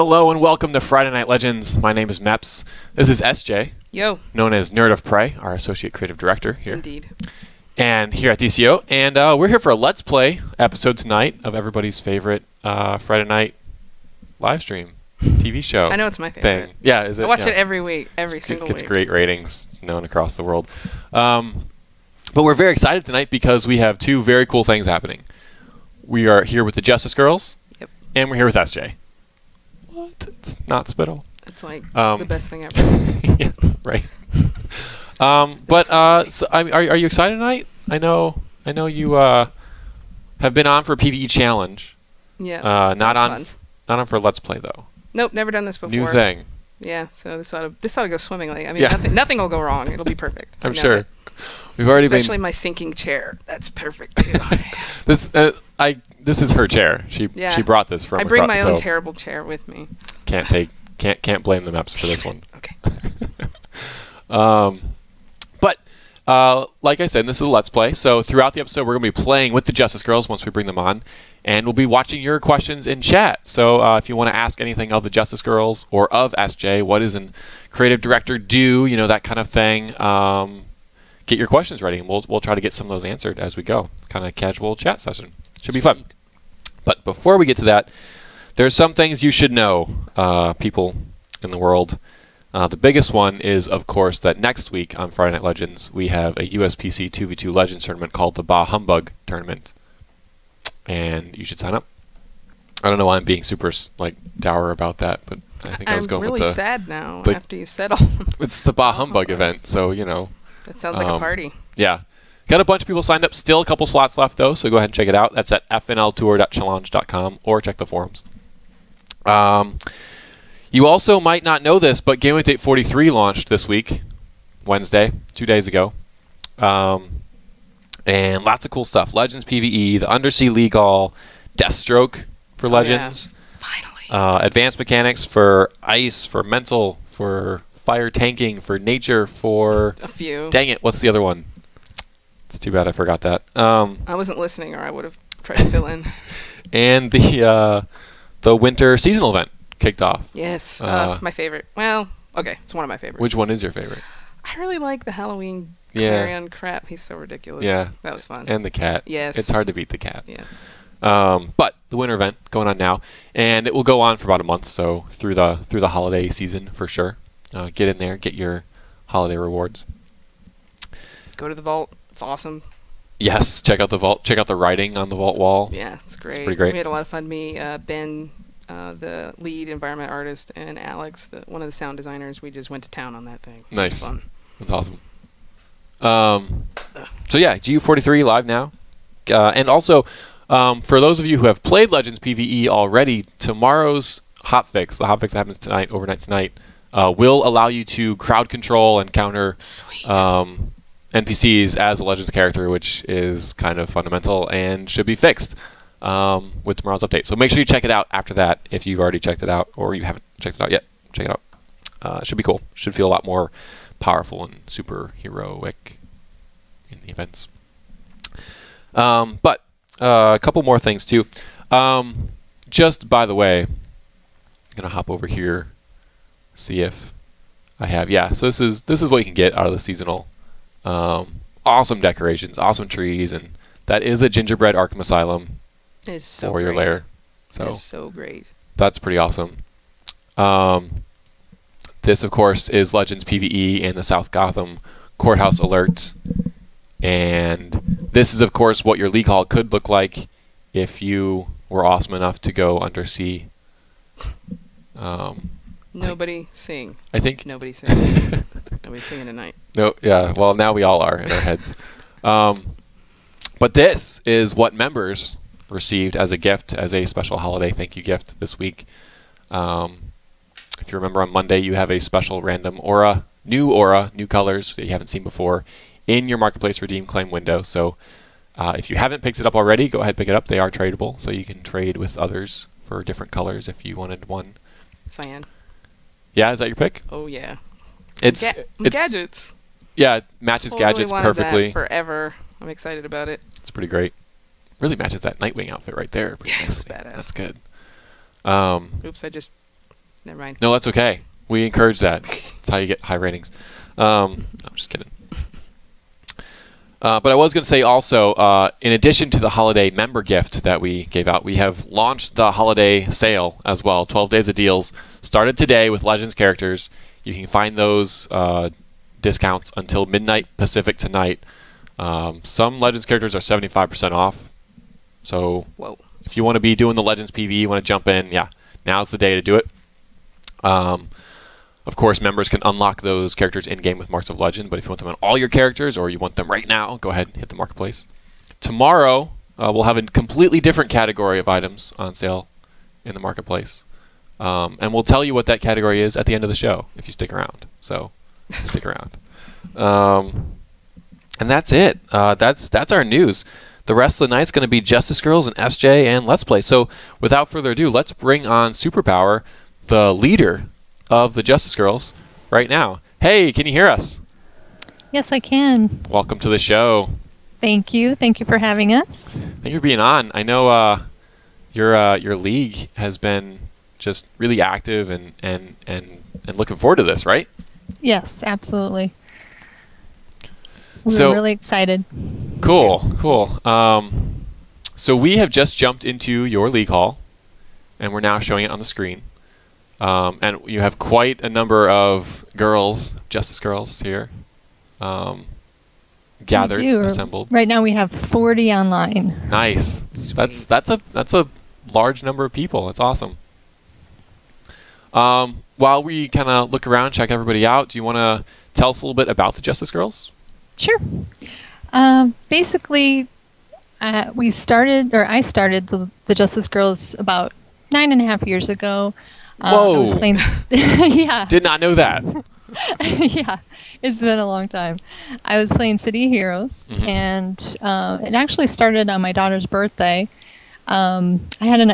Hello and welcome to Friday Night Legends. My name is Meps. This is SJ. Yo. Known as Nerd of Prey, our Associate Creative Director here. Indeed. And here at DCUO. And we're here for a Let's Play episode tonight of everybody's favorite Friday night live stream TV show. I know it's my favorite. Thing. Yeah, is it? I watch it every week, single week. It's great ratings. It's known across the world. But we're very excited tonight because we have two very cool things happening. We are here with the Justice Girls. Yep. And we're here with SJ. What? It's not spittle. It's like the best thing ever. Yeah, right. So, are you excited tonight? I know you have been on for a PvE challenge. Yeah. Not on for Let's Play though. Nope, never done this before. New thing. Yeah, so this ought to go swimmingly. I mean, nothing will go wrong. It'll be perfect. I'm sure. We've already especially my sinking chair. That's perfect too. This is her chair. She brought this from. I bring my own terrible chair with me. Can't blame the Meps for this one. Okay. Like I said, this is a Let's Play. So throughout the episode, we're going to be playing with the Justice Girls once we bring them on, and we'll be watching your questions in chat. So if you want to ask anything of the Justice Girls or of SJ, what does a creative director do? You know, that kind of thing. Get your questions ready, and we'll try to get some of those answered as we go. It's kind of a casual chat session. Should be fun. But before we get to that, there's some things you should know, people in the world. The biggest one is, of course, that next week on Friday Night Legends, we have a USPC 2v2 Legends tournament called the Bah Humbug Tournament. And you should sign up. I don't know why I'm being super dour about that, but I think I was going with the... I'm really sad now after you said all. It's the Bah Humbug event, so, you know. That sounds like a party. Yeah. Got a bunch of people signed up. Still a couple slots left, though, so go ahead and check it out. That's at fnltour.challenge.com or check the forums. You also might not know this, but Game Update 43 launched this week, Wednesday, 2 days ago. And lots of cool stuff. Legends PvE, the Undersea League All, Deathstroke for Legends. Yeah. Finally. Advanced mechanics for ice, for mental, for fire tanking, for nature, for... A few. Dang it, what's the other one? It's too bad I forgot that. I wasn't listening, or I would have tried to fill in. And the winter seasonal event kicked off. Yes, my favorite. Well, okay, it's one of my favorites. Which one is your favorite? I really like the Halloween Clarion crap. He's so ridiculous. Yeah. That was fun. And the cat. Yes. It's hard to beat the cat. Yes. But the winter event going on now, and it will go on for about a month, so through the holiday season for sure. Get in there, get your holiday rewards. Go to the vault. It's awesome. Yes, check out the vault. Check out the writing on the vault wall. Yeah, it's great. It's pretty great. We had a lot of fun. Me, Ben, the lead environment artist, and Alex, one of the sound designers. We just went to town on that thing. Nice. It was fun. That's awesome. So yeah, GU43 live now, and also for those of you who have played Legends PvE already, tomorrow's hotfix, the hotfix that happens tonight, overnight tonight, will allow you to crowd control and counter NPCs as a Legends character, which is kind of fundamental and should be fixed with tomorrow's update. So make sure you check it out after that if you've already checked it out or you haven't checked it out yet. Check it out. It should be cool. Should feel a lot more powerful and superheroic in the events. But a couple more things too. Just by the way, I'm gonna hop over here, see if I have. Yeah, so this is what you can get out of the seasonal. Awesome decorations, awesome trees, and that is a gingerbread Arkham Asylum for your lair. So it's so great. That's pretty awesome. This, of course, is Legends PvE in the South Gotham Courthouse Alert. And this is, of course, what your League Hall could look like if you were awesome enough to go undersea. Nobody sing. I think nobody sing. Nobody's singing tonight. No, yeah. Well, now we all are in our heads. But this is what members received as a gift, as a special holiday thank you gift this week. If you remember, on Monday you have a special random aura, new colors that you haven't seen before in your Marketplace Redeem Claim window. So if you haven't picked it up already, go ahead and pick it up. They are tradable, so you can trade with others for different colors if you wanted one. Cyan. Yeah, is that your pick? Oh, yeah. It's gadgets. Yeah, it matches gadgets perfectly. That forever. I'm excited about it. It's pretty great. Really matches that Nightwing outfit right there. Yeah, it's badass. That's good. Oops, I just Never mind. No, that's okay. We encourage that. That's how you get high ratings. I'm just kidding. But I was going to say also, in addition to the holiday member gift that we gave out, we have launched the holiday sale as well. 12 days of deals. Started today with Legends characters. You can find those discounts until midnight Pacific tonight. Some Legends characters are 75% off. So Whoa. if you want to be doing the Legends PV, you want to jump in, yeah, now's the day to do it. Of course, members can unlock those characters in-game with Marks of Legend, but if you want them on all your characters or you want them right now, go ahead and hit the marketplace. Tomorrow, we'll have a completely different category of items on sale in the marketplace. And we'll tell you what that category is at the end of the show if you stick around. So stick around. And that's it. That's our news. The rest of the night's going to be Justice Girls and SJ and Let's Play. So without further ado, let's bring on Superpower, the leader of the Justice Girls, right now. Hey, can you hear us? Yes, I can. Welcome to the show. Thank you. Thank you for having us. Thank you for being on. I know your league has been just really active and looking forward to this, right? Yes, absolutely. So We're really excited. Cool. So we have just jumped into your league hall, and we're now showing it on the screen. And you have quite a number of girls, Justice Girls here, gathered, assembled. Right now we have 40 online. Nice. Sweet. That's a large number of people. That's awesome. While we kind of look around, check everybody out, do you want to tell us a little bit about the Justice Girls? Sure. Basically, I started the Justice Girls about 9.5 years ago. Whoa. I was playing yeah. Did not know that. Yeah, it's been a long time. I was playing City Heroes, and it actually started on my daughter's birthday. I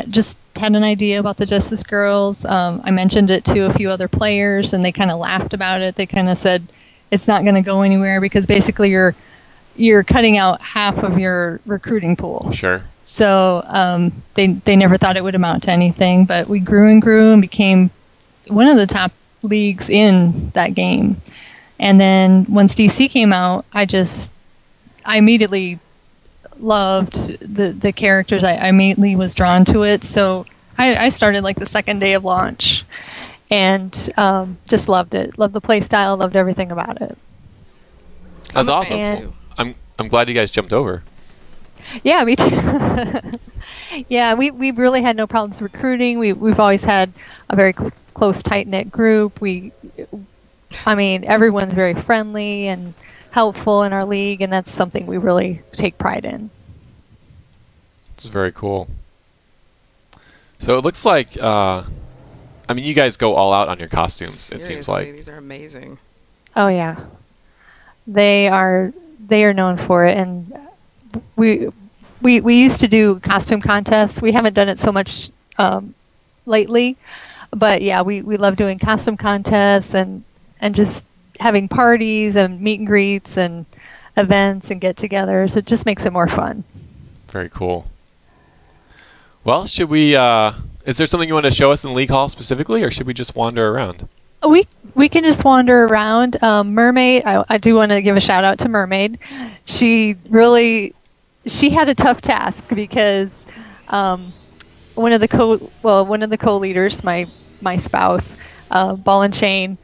just had an idea about the Justice Girls. I mentioned it to a few other players, and they kind of laughed about it. They kind of said it's not going to go anywhere because basically you're cutting out half of your recruiting pool. Sure. So they never thought it would amount to anything, but we grew and became one of the top leagues in that game. And then once DC came out, I immediately loved the characters. I immediately was drawn to it. So I started like the second day of launch and just loved it. Loved the play style, loved everything about it. That's awesome. I'm glad you guys jumped over. Yeah, me too. Yeah, we really had no problems recruiting. We've always had a very close, tight-knit group. Everyone's very friendly and helpful in our league, and that's something we really take pride in. It's very cool. So it looks like, you guys go all out on your costumes. It seems like these are amazing. Oh yeah, they are known for it, and we used to do costume contests. We haven't done it so much lately, but yeah, we love doing costume contests and just having parties and meet and greets and events and get-togethers. It just makes it more fun. Very cool. Well, should we? Is there something you want to show us in the league hall specifically, or should we just wander around? We can just wander around. Mermaid, I do want to give a shout out to Mermaid. She had a tough task because one of the co-leaders, my spouse, Ball and Chain,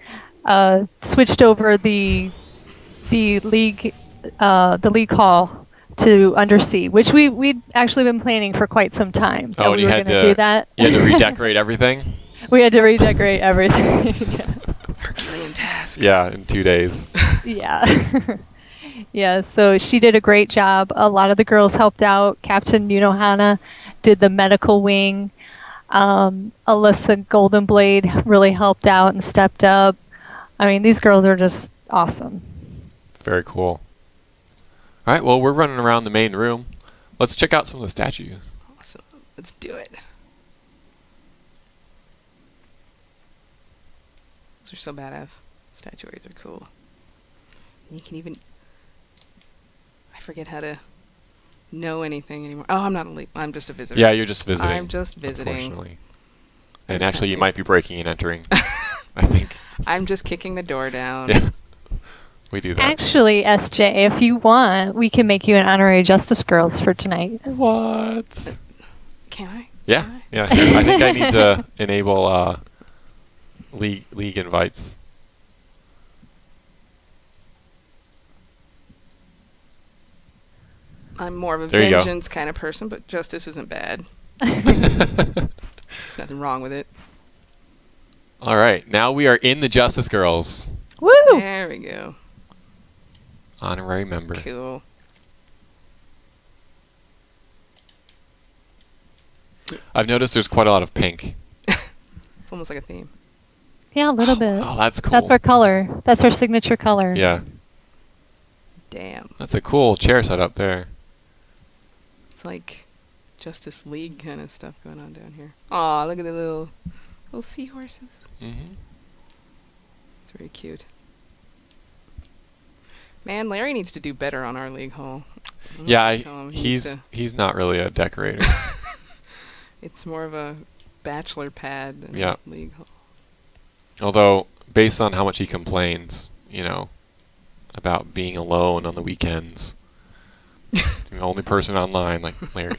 switched over the league hall to Undersea, which we'd actually been planning for quite some time. Oh, we were going to do that. You had to redecorate everything? We had to redecorate everything. Yes. Herculean task. Yeah, in 2 days. Yeah. Yeah, so she did a great job. A lot of the girls helped out. Captain Yunohana did the medical wing. Alyssa Goldenblade really helped out and stepped up. These girls are just awesome. Very cool. All right, well, we're running around the main room. Let's check out some of the statues. Awesome. Let's do it. These are so badass. Statuaries are cool. And you can even... I forget how to know anything anymore. Oh, I'm not a leap. I'm just a visitor. Yeah, you're just visiting. I'm just visiting. Unfortunately. And actually, you might be breaking and entering. I think. I'm just kicking the door down. Yeah. We do that. Actually, SJ, if you want, we can make you an honorary Justice Girls for tonight. What? Can I? Yeah. Can I? Yeah. I think I need to enable league invites. I'm more of a There you go. vengeance kind of person, but justice isn't bad. There's nothing wrong with it. All right. Now we are in the Justice Girls. Woo! There we go. Honorary member. Cool. I've noticed there's quite a lot of pink. It's almost like a theme. Yeah, a little bit. Oh, that's cool. That's our color. That's our signature color. Yeah. Damn. That's a cool chair setup there. It's like Justice League kind of stuff going on down here. Aw, look at the little seahorses. Mm-hmm. It's very cute. Man, Larry needs to do better on our league hall. Yeah, Tell him he needs he's not really a decorator. It's more of a bachelor pad than Yeah. a league hall. Although, based on how much he complains, you know, about being alone on the weekends, the only person online, like Larry,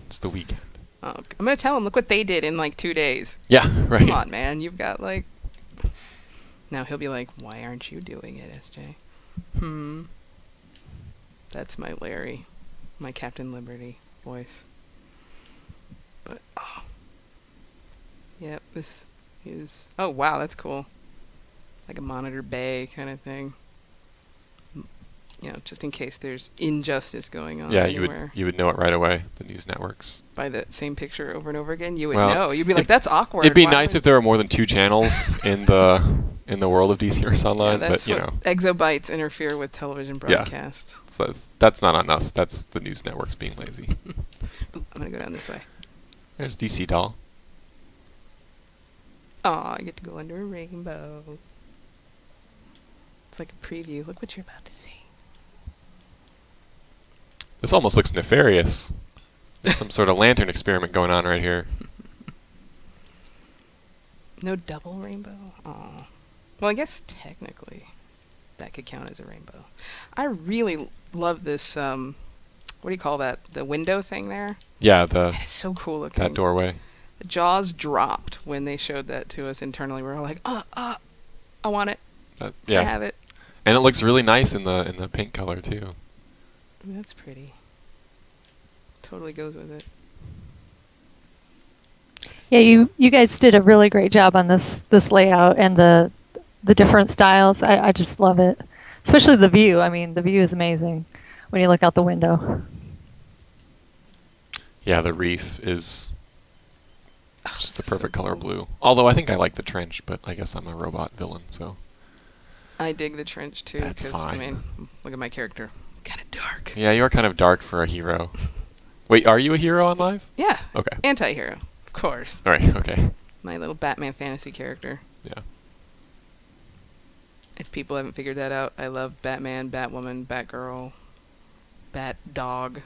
it's the weekend. Oh, I'm gonna tell him. Look what they did in like 2 days. Yeah, right. Come on, man. You've got like. Now he'll be like, "Why aren't you doing it, SJ?" That's my Larry, my Captain Liberty voice. But oh, yep, this is. Oh wow, that's cool. Like a monitor bay kind of thing. You know, just in case there's injustice going on. Yeah, anywhere. you would know it right away. The news networks. By the same picture over and over again, you would Well, know. You'd be like, "That's awkward." It'd be Why nice would-" if there were more than 2 channels in the world of DCUO Yeah, Online, that's but you what know, exobytes interfere with television broadcasts. so that's not on us. That's the news networks being lazy. Ooh, I'm gonna go down this way. There's DC Doll. Aw, I get to go under a rainbow. It's like a preview. Look what you're about to see. This almost looks nefarious. There's some sort of lantern experiment going on right here. No double rainbow? Aw. Well, I guess technically that could count as a rainbow. I really love this, what do you call that? The window thing there? Yeah, That is so cool looking. that doorway. The jaws dropped when they showed that to us internally. We were all like, I want it. That's, Can I yeah, have it? and it looks really nice in the pink color too. That's pretty. Totally goes with it. Yeah, you guys did a really great job on this layout and the different styles. I just love it, especially the view. I mean, the view is amazing when you look out the window. Yeah, the reef is just the that's so perfect color cool. blue. Although I think I like the trench, but I guess I'm a robot villain, so I dig the trench too, That's because I fine. mean, look at my character. Kind of dark. yeah, you're kind of dark for a hero. Wait, are you a hero on live? Yeah. Okay. Anti-hero, of course. All right. Okay. My little Batman fantasy character. Yeah. If people haven't figured that out, I love Batman, Batwoman, Batgirl, Batdog.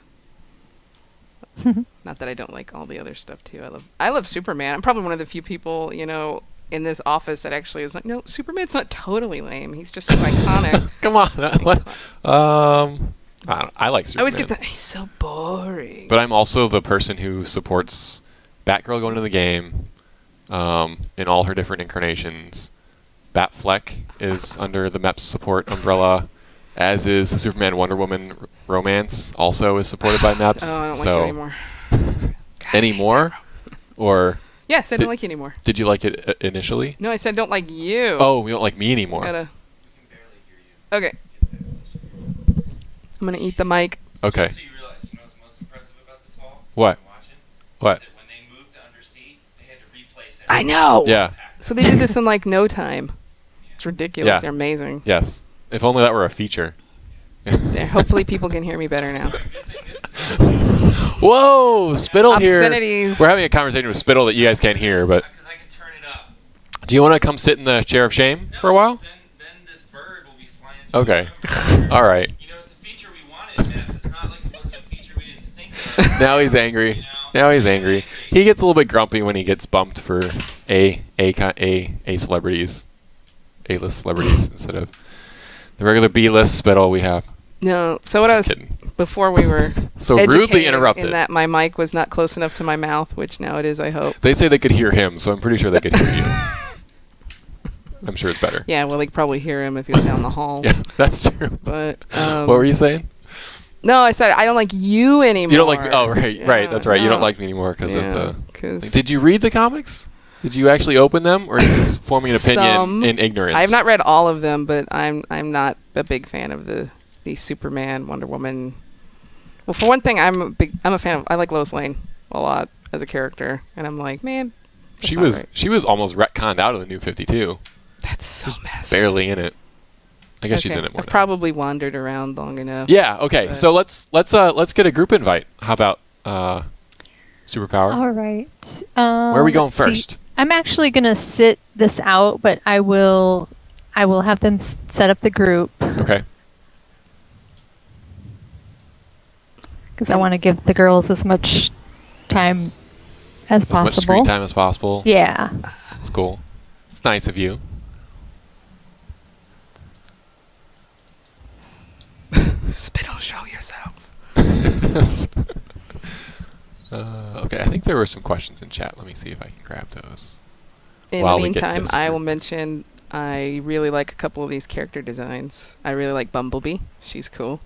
Not that I don't like all the other stuff too. I love Superman. I'm probably one of the few people, you know, in this office that actually is like, no, Superman's not totally lame. He's just so iconic. Come on. What? I like Superman. I always get that. He's so boring. But I'm also the person who supports Batgirl going to the game in all her different incarnations. Batfleck is under the MEPS support umbrella, as is the Superman Wonder Woman romance, also is supported by MEPS. Oh, I don't like so you anymore. anymore? Or Yes, I don't like you anymore. did you like it initially? No, I said don't like you. Oh, you don't like me anymore. Gotta. Okay. I'm gonna eat the mic. Okay. Just so you realize, you know what's most impressive about this hall? What? I'm watching, What? is that when they moved to Undersea, they had to replace I everything. know. Yeah. So they did this in like no time. It's ridiculous. Yeah. They're amazing. Yes. If only that were a feature. There. Hopefully people can hear me better now. Good thing this is Whoa, Spittle here. Obscenities. We're having a conversation with Spittle that you guys can't hear, but because I can turn it up. do you want to come sit in the chair of shame for a while? Then this bird will be flying. Okay. All right. You know, it's a feature we wanted, Mips. It's not like it wasn't a feature we didn't think of. Now he's angry. You know? Now he's angry. He gets a little bit grumpy when he gets bumped for A celebrities, A-list celebrities instead of the regular B-list spittle we have. No. So what Just I was kidding. before we were So rudely educated interrupted. in that my mic was not close enough to my mouth, which now it is. I hope. They say they could hear him, so I'm pretty sure they could hear you. I'm sure it's better. Yeah. Well, they could probably hear him if he was down the hall. Yeah, that's true. But What were you saying? no, I said I don't like you anymore. You don't like me? Oh, right, Yeah, right. That's right. You don't no. like me anymore because of the. 'cause Did you read the comics? Did you actually open them, or are you just forming an opinion Some. in ignorance? I have not read all of them, but I'm not a big fan of the Superman, Wonder Woman. Well, for one thing, I'm a fan of. I like Lois Lane a lot as a character, and I'm like, man, that's She not was right. she was almost retconned out of the New 52. That's so messed. Barely in it. I guess she's Okay, in it more I've now. probably wandered around long enough. Yeah. Okay. but- So let's get a group invite. How about Superpower? All right. Where are we going let's see. first? I'm actually gonna sit this out, but I will have them set up the group Okay. because I want to give the girls as much time as As much possible. screen time as possible. Yeah. That's cool. It's nice of you. Spittle, show yourself. Okay, I think there were some questions in chat. Let me see if I can grab those. In While the we get meantime, this I group. will mention I really like a couple of these character designs. I really like Bumblebee. She's cool.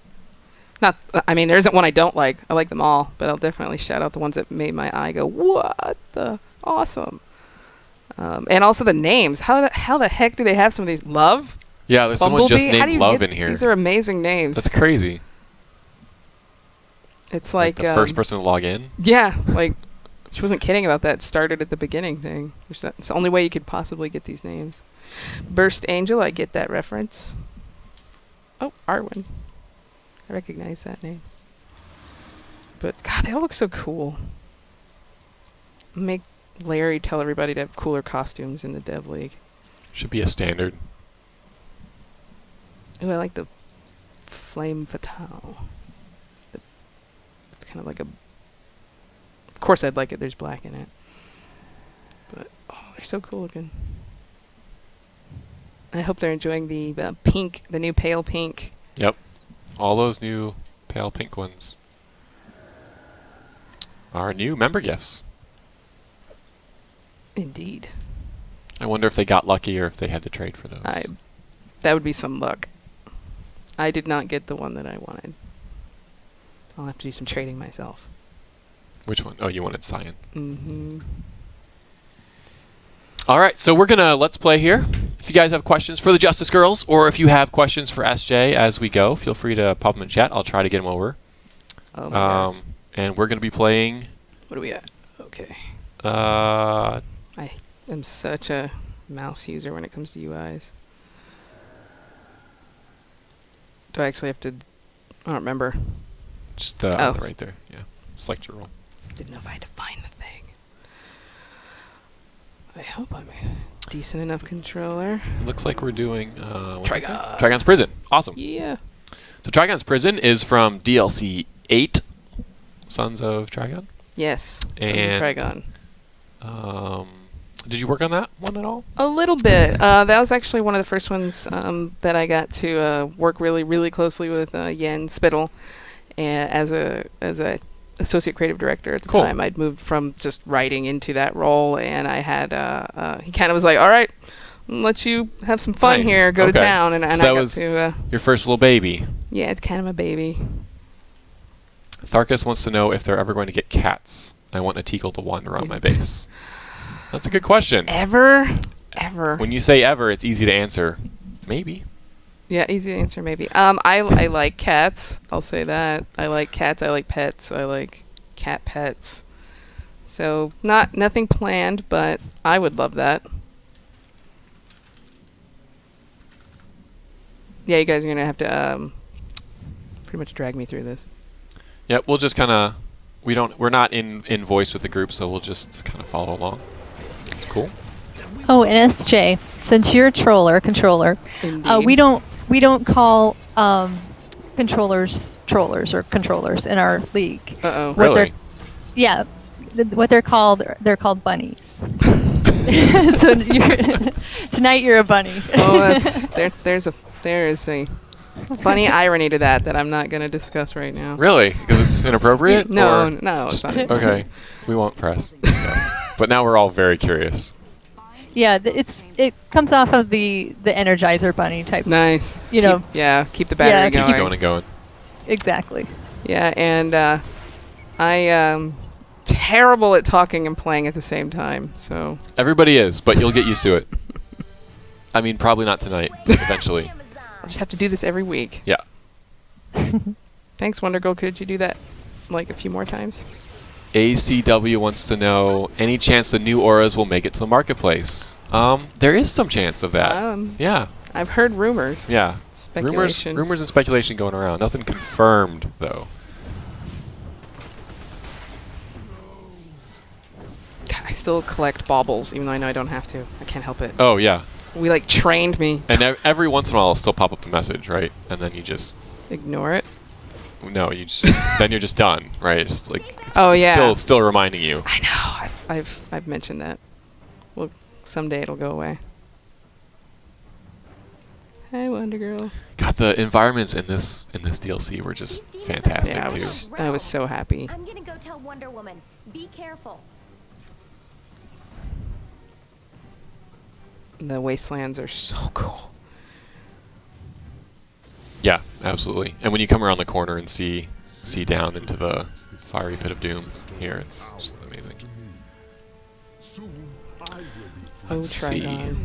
Not, I mean, there isn't one I don't like. I like them all, but I'll definitely shout out the ones that made my eye go, "What the awesome!" And also the names. How the heck do they have some of these? Love, Yeah, there's Bumblebee. someone just How do named you Love get, in here. These are amazing names. That's crazy. It's Like like the first person to log in. Yeah, like she wasn't kidding about that. Started at the beginning thing. It's the only way you could possibly get these names. Burst Angel, I get that reference. Oh, Arwen. I recognize that name. But God, they all look so cool. Make Larry tell everybody to have cooler costumes in the Dev League. Should be a standard. Ooh, I like the Flame Fatale. It's kind of like a... Of course I'd like it. There's black in it. But, oh, they're so cool looking. I hope they're enjoying the pink, the new pale pink. Yep. All those new pale pink ones are new member gifts. Indeed. I wonder if they got lucky or if they had to trade for those. That would be some luck. I did not get the one that I wanted. I'll have to do some trading myself. Which one? Oh, you wanted Cyan. Mm-hmm. All right, so we're gonna let's play here. If you guys have questions for the Justice Girls, or if you have questions for SJ as we go, feel free to pop them in chat. I'll try to get them over. Oh my God. And we're gonna be playing. What are we at? Okay. Uh, I am such a mouse user when it comes to UIs. Do I actually have to... I don't remember. just Oh. right there. Yeah, select your role. Didn't know if I had to find the thing. I hope I'm a decent enough controller. Looks like we're doing what's it say? Trigon. Trigon's Prison. Awesome. Yeah. So Trigon's Prison is from DLC 8, Sons of Trigon. Yes. And- Trigon. Did you work on that one at all? A little bit. That was actually one of the first ones that I got to work really, really closely with Yen Spittle, and as a associate creative director at the Cool. time. I'd moved from just writing into that role, and I had he kind of was like, "All right, I'll let you have some fun Nice. here, go Okay. to town," and So I that got was- to. Your first little baby. Yeah, it's kind of a baby. Tharkus wants to know if they're ever going to get cats. I want a Teakle to wander around my base. That's a good question. Ever. When you say ever, it's easy to answer. Maybe. Yeah, easy to answer maybe. I like cats. I'll say that. I like cats. I like pets. I like cat pets. So nothing planned, but I would love that. Yeah, you guys are gonna have to pretty much drag me through this. Yep, we'll just kind of... We're not in voice with the group, so we'll just kind of follow along. It's cool. Oh, and SJ, since you're a controller, Indeed. we don't call controllers trollers or controllers in our league. Uh-oh. What Really? they're called bunnies. So tonight you're a bunny. Oh, that's there is a funny irony to that I'm not going to discuss right now. Really? Because it's inappropriate? No, Or no, it's not. Okay, we won't press. Yes. But now we're all very curious. Yeah, it comes off of the Energizer bunny type. Nice. You know. Keep the battery Keeps going. going and going. Exactly. Yeah, and I am terrible at talking and playing at the same time. So Everybody is, but you'll get used to it. I mean, probably not tonight. Eventually. I just have to do this every week. Yeah. Thanks, Wonder Girl. Could you do that like a few more times? ACW wants to know, any chance the new auras will make it to the marketplace? There is some chance of that. Yeah. I've heard rumors. Yeah. Speculation. Rumors and speculation going around. Nothing confirmed, though. I still collect baubles, even though I know I don't have to. I can't help it. Oh, yeah. We like trained me. And every once in a while, it'll still pop up the message, right? And then you just... Ignore it. No, you just... then you're just done, right? It's just like... It's yeah. Still reminding you. I know. I've mentioned that. Well, someday it'll go away. Hey, Wonder Girl. God, the environments in this DLC were just fantastic, Yeah, too. I was so happy. I'm gonna go tell Wonder Woman. Be careful. The wastelands are so cool. Yeah, absolutely. And when you come around the corner and see down into the fiery pit of doom here, it's just amazing. Let's see. Trigon.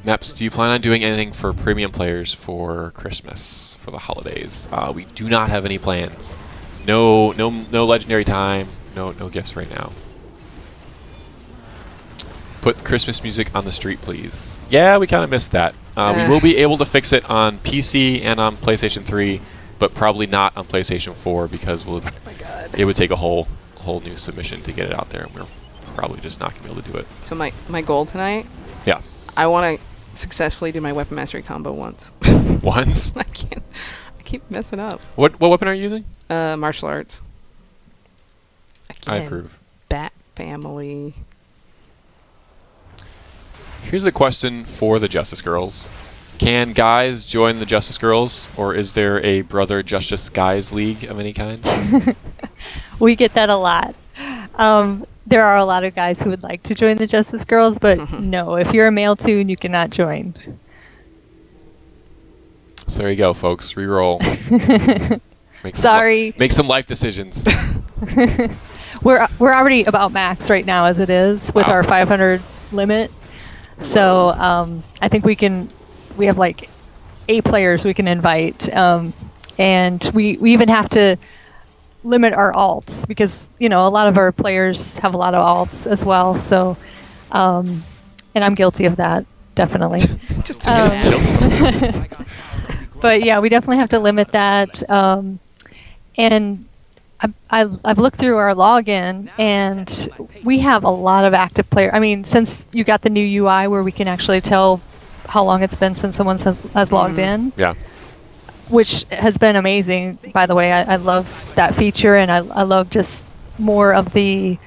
Maps, do you plan on doing anything for premium players for Christmas, for the holidays? We do not have any plans. No legendary time. No gifts right now. Put Christmas music on the street, please. Yeah, we kind of missed that. We will be able to fix it on PC and on PlayStation 3, but probably not on PlayStation 4 because it would take a whole new submission to get it out there, and we're probably just not going to be able to do it. So my goal tonight, Yeah. I want to successfully do my weapon mastery combo once. Once? I keep messing up. What weapon are you using? Martial arts. Again, I approve. Bat family. Here's a question for the Justice Girls. Can guys join the Justice Girls, or is there a Brother Justice Guys League of any kind? We get that a lot. There are a lot of guys who would like to join the Justice Girls, but no, if you're a male toon, you cannot join. So there you go, folks. Reroll. Sorry. Make some life decisions. We're already about max right now as it is with our 500 limit. So I think we have like 8 players we can invite, and we even have to limit our alts because a lot of our players have a lot of alts as well. So, and I'm guilty of that, definitely. Just to But yeah, we definitely have to limit that. And I've looked through our login, and we have a lot of active players. I mean, since you got the new UI where we can actually tell how long it's been since someone has logged in. Yeah. Which has been amazing, by the way. I love that feature, and I love just more of the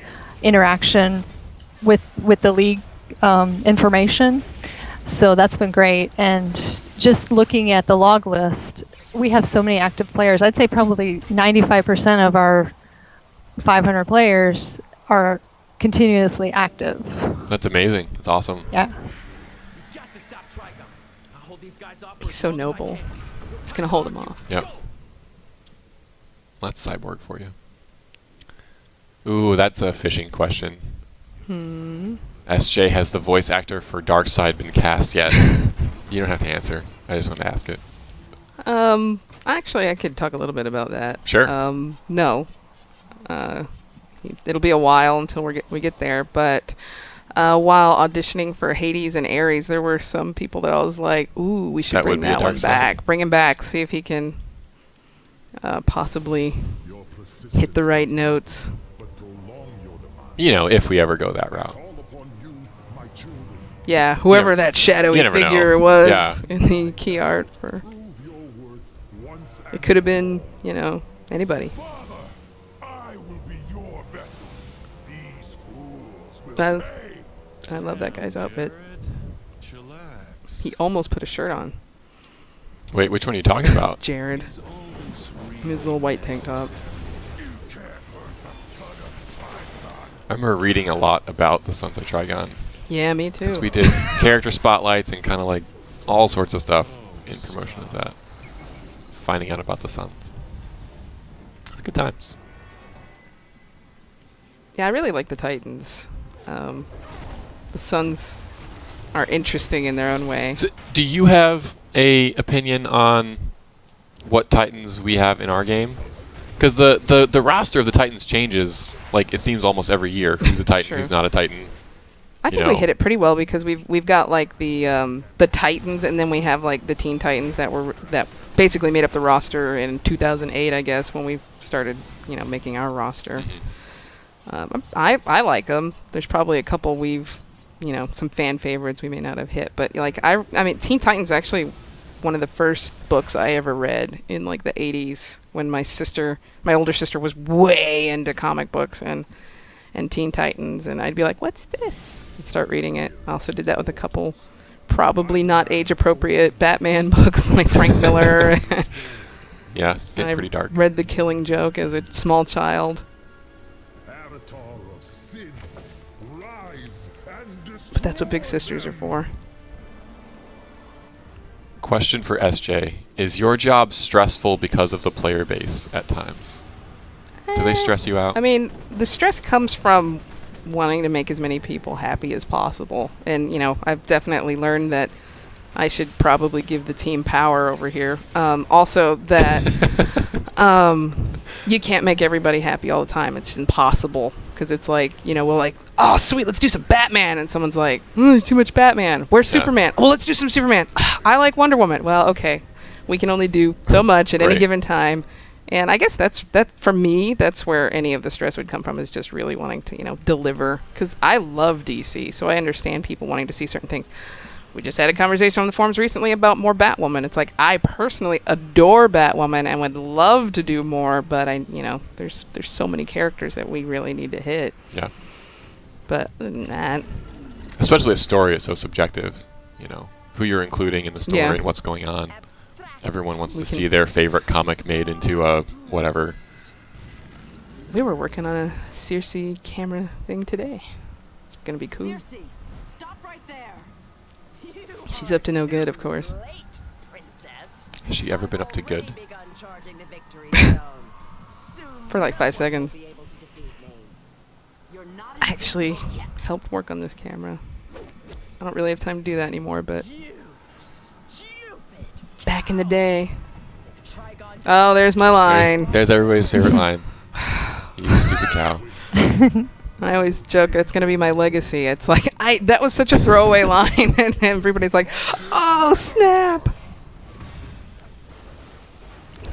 interaction with the league information. So that's been great. And just looking at the log list, we have so many active players. I'd say probably 95% of our 500 players are continuously active. That's amazing. That's awesome. Yeah. He's so noble. It's going to hold him off. Yep. That's Cyborg for you. Ooh, that's a fishing question. SJ, has the voice actor for Darkseid been cast yet? You don't have to answer. I just want to ask it. Actually, I could talk a little bit about that. Sure. No. It'll be a while until we get there, but while auditioning for Hades and Ares, there were some people that I was like, ooh, we should bring that one back. Bring him back, see if he can possibly hit the right notes. If we ever go that route. Yeah, whoever that shadowy figure was in the key art. It could have been, anybody. I love that guy's outfit. Chillax. He almost put a shirt on. Wait, which one are you talking about? Jared. His little white tank top. I remember reading a lot about the Sons of Trigon. Yeah, me too. Because we did character spotlights and kind of like all sorts of stuff in promotion of that. Finding out about the Sons. It's good times. Yeah, I really like the Titans. The Suns are interesting in their own way. So do you have a opinion on what Titans we have in our game? Because the roster of the Titans changes, like, it seems almost every year. Who's a Titan, Sure. who's not a Titan. I think we hit it pretty well because we've got like the Titans, and then we have like the Teen Titans that basically made up the roster in 2008, I guess, when we started, making our roster. I like them. There's probably a couple some fan favorites we may not have hit, but like I mean, Teen Titans is actually one of the first books I ever read in like the 80s when my older sister was way into comic books and Teen Titans, and I'd be like, "What's this?" and start reading it. I also did that with a couple probably not age-appropriate Batman books like Frank Miller. Yeah, get pretty dark. Read The Killing Joke as a small child. But that's what big sisters are for. Question for SJ. Is your job stressful because of the player base at times? Do they stress you out? I mean, the stress comes from wanting to make as many people happy as possible. And, I've definitely learned that I should probably give the team power over here. Also, that you can't make everybody happy all the time. It's impossible. Because it's like, we're like, oh, sweet, let's do some Batman. And someone's like, too much Batman. Where's Superman? Oh, let's do some Superman. I like Wonder Woman. Well, okay. We can only do so much at any given time. And I guess that for me, that's where any of the stress would come from, is just really wanting to, deliver. Because I love DC, so I understand people wanting to see certain things. We just had a conversation on the forums recently about more Batwoman. It's like, I personally adore Batwoman and would love to do more, but there's so many characters that we really need to hit. Yeah. But other than that, especially a story is so subjective, who you're including in the story and what's going on. Everyone wants to see their favorite comic made into a whatever. We were working on a Circe camera thing today. It's gonna be cool. Circe, stop right there. She's up to no good, of course. Has she ever been up to good? For like 5 seconds. I actually helped work on this camera. I don't really have time to do that anymore, but back in the day. Oh, there's my line. There's everybody's favorite line. You stupid cow. I always joke that's going to be my legacy. It's like, that was such a throwaway line, and everybody's like, oh, snap.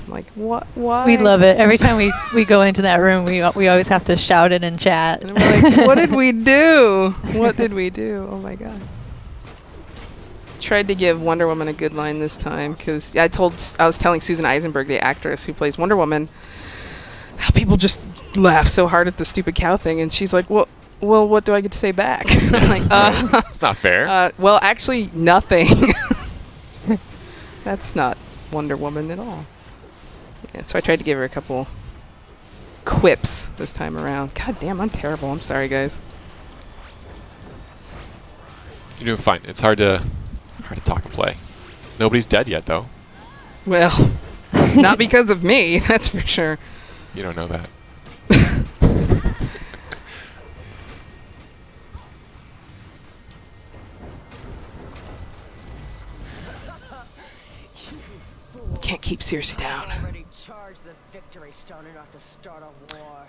I'm like, what? Why? We love it. Every time we go into that room, we always have to shout it in chat. And we're like, what did we do? What did we do? Oh, my God. Tried to give Wonder Woman a good line this time, because I was telling Susan Eisenberg, the actress who plays Wonder Woman, how people just laugh so hard at the stupid cow thing, and she's like, well, what do I get to say back? I'm like, it's not fair. Well, actually, nothing. That's not Wonder Woman at all. Yeah, so I tried to give her a couple quips this time around. God damn, I'm terrible. I'm sorry, guys. You're doing fine. It's hard to talk and play. Nobody's dead yet, though. Well, not because of me, that's for sure. You don't know that. Can't keep Circe down.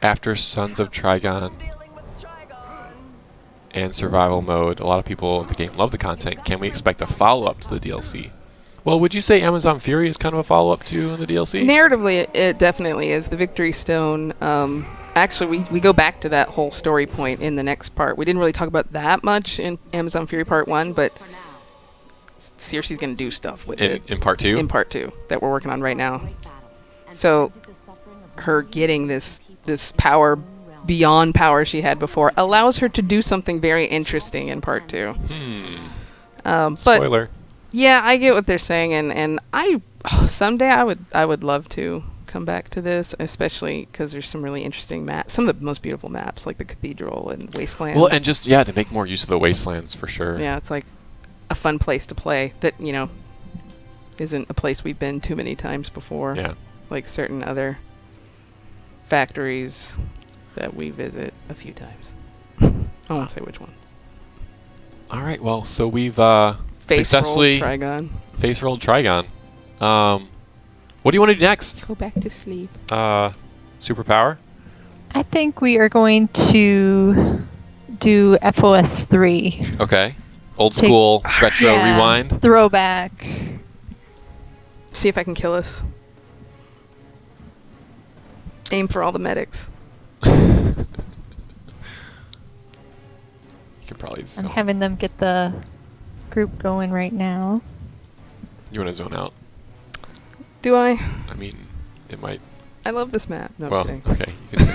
After Sons of Trigon and Survival Mode, a lot of people in the game love the content. Can we expect a follow-up to the DLC? Well, would you say Amazon Fury is kind of a follow-up to the DLC? Narratively, it definitely is. The Victory Stone, actually, we go back to that whole story point in the next part. We didn't really talk about that much in Amazon Fury Part 1, but Circe's going to do stuff with it. In Part 2? In Part 2, that we're working on right now. So, her getting this power beyond power she had before allows her to do something very interesting in part 2. But Spoiler. yeah, I get what they're saying, and someday I would love to come back to this, especially because there's some really interesting maps, some of the most beautiful maps, like the Cathedral and Wastelands. Well, and just to make more use of the Wastelands for sure. Yeah, it's like a fun place to play that isn't a place we've been too many times before. Yeah. Like certain other factories that we visit a few times. I won't say which one. All right. Well, so we've Face successfully rolled Trigon. face rolled Trigon. What do you want to do next? Go back to sleep. Superpower? I think we are going to do FOS 3. Okay. Old school retro rewind. Throwback. See if I can kill us. Aim for all the medics. You can probably I'm zone. having them get the group going right now. You want to zone out? Do I? I mean, it might. I love this map. No, Well, I'm kidding. okay. You can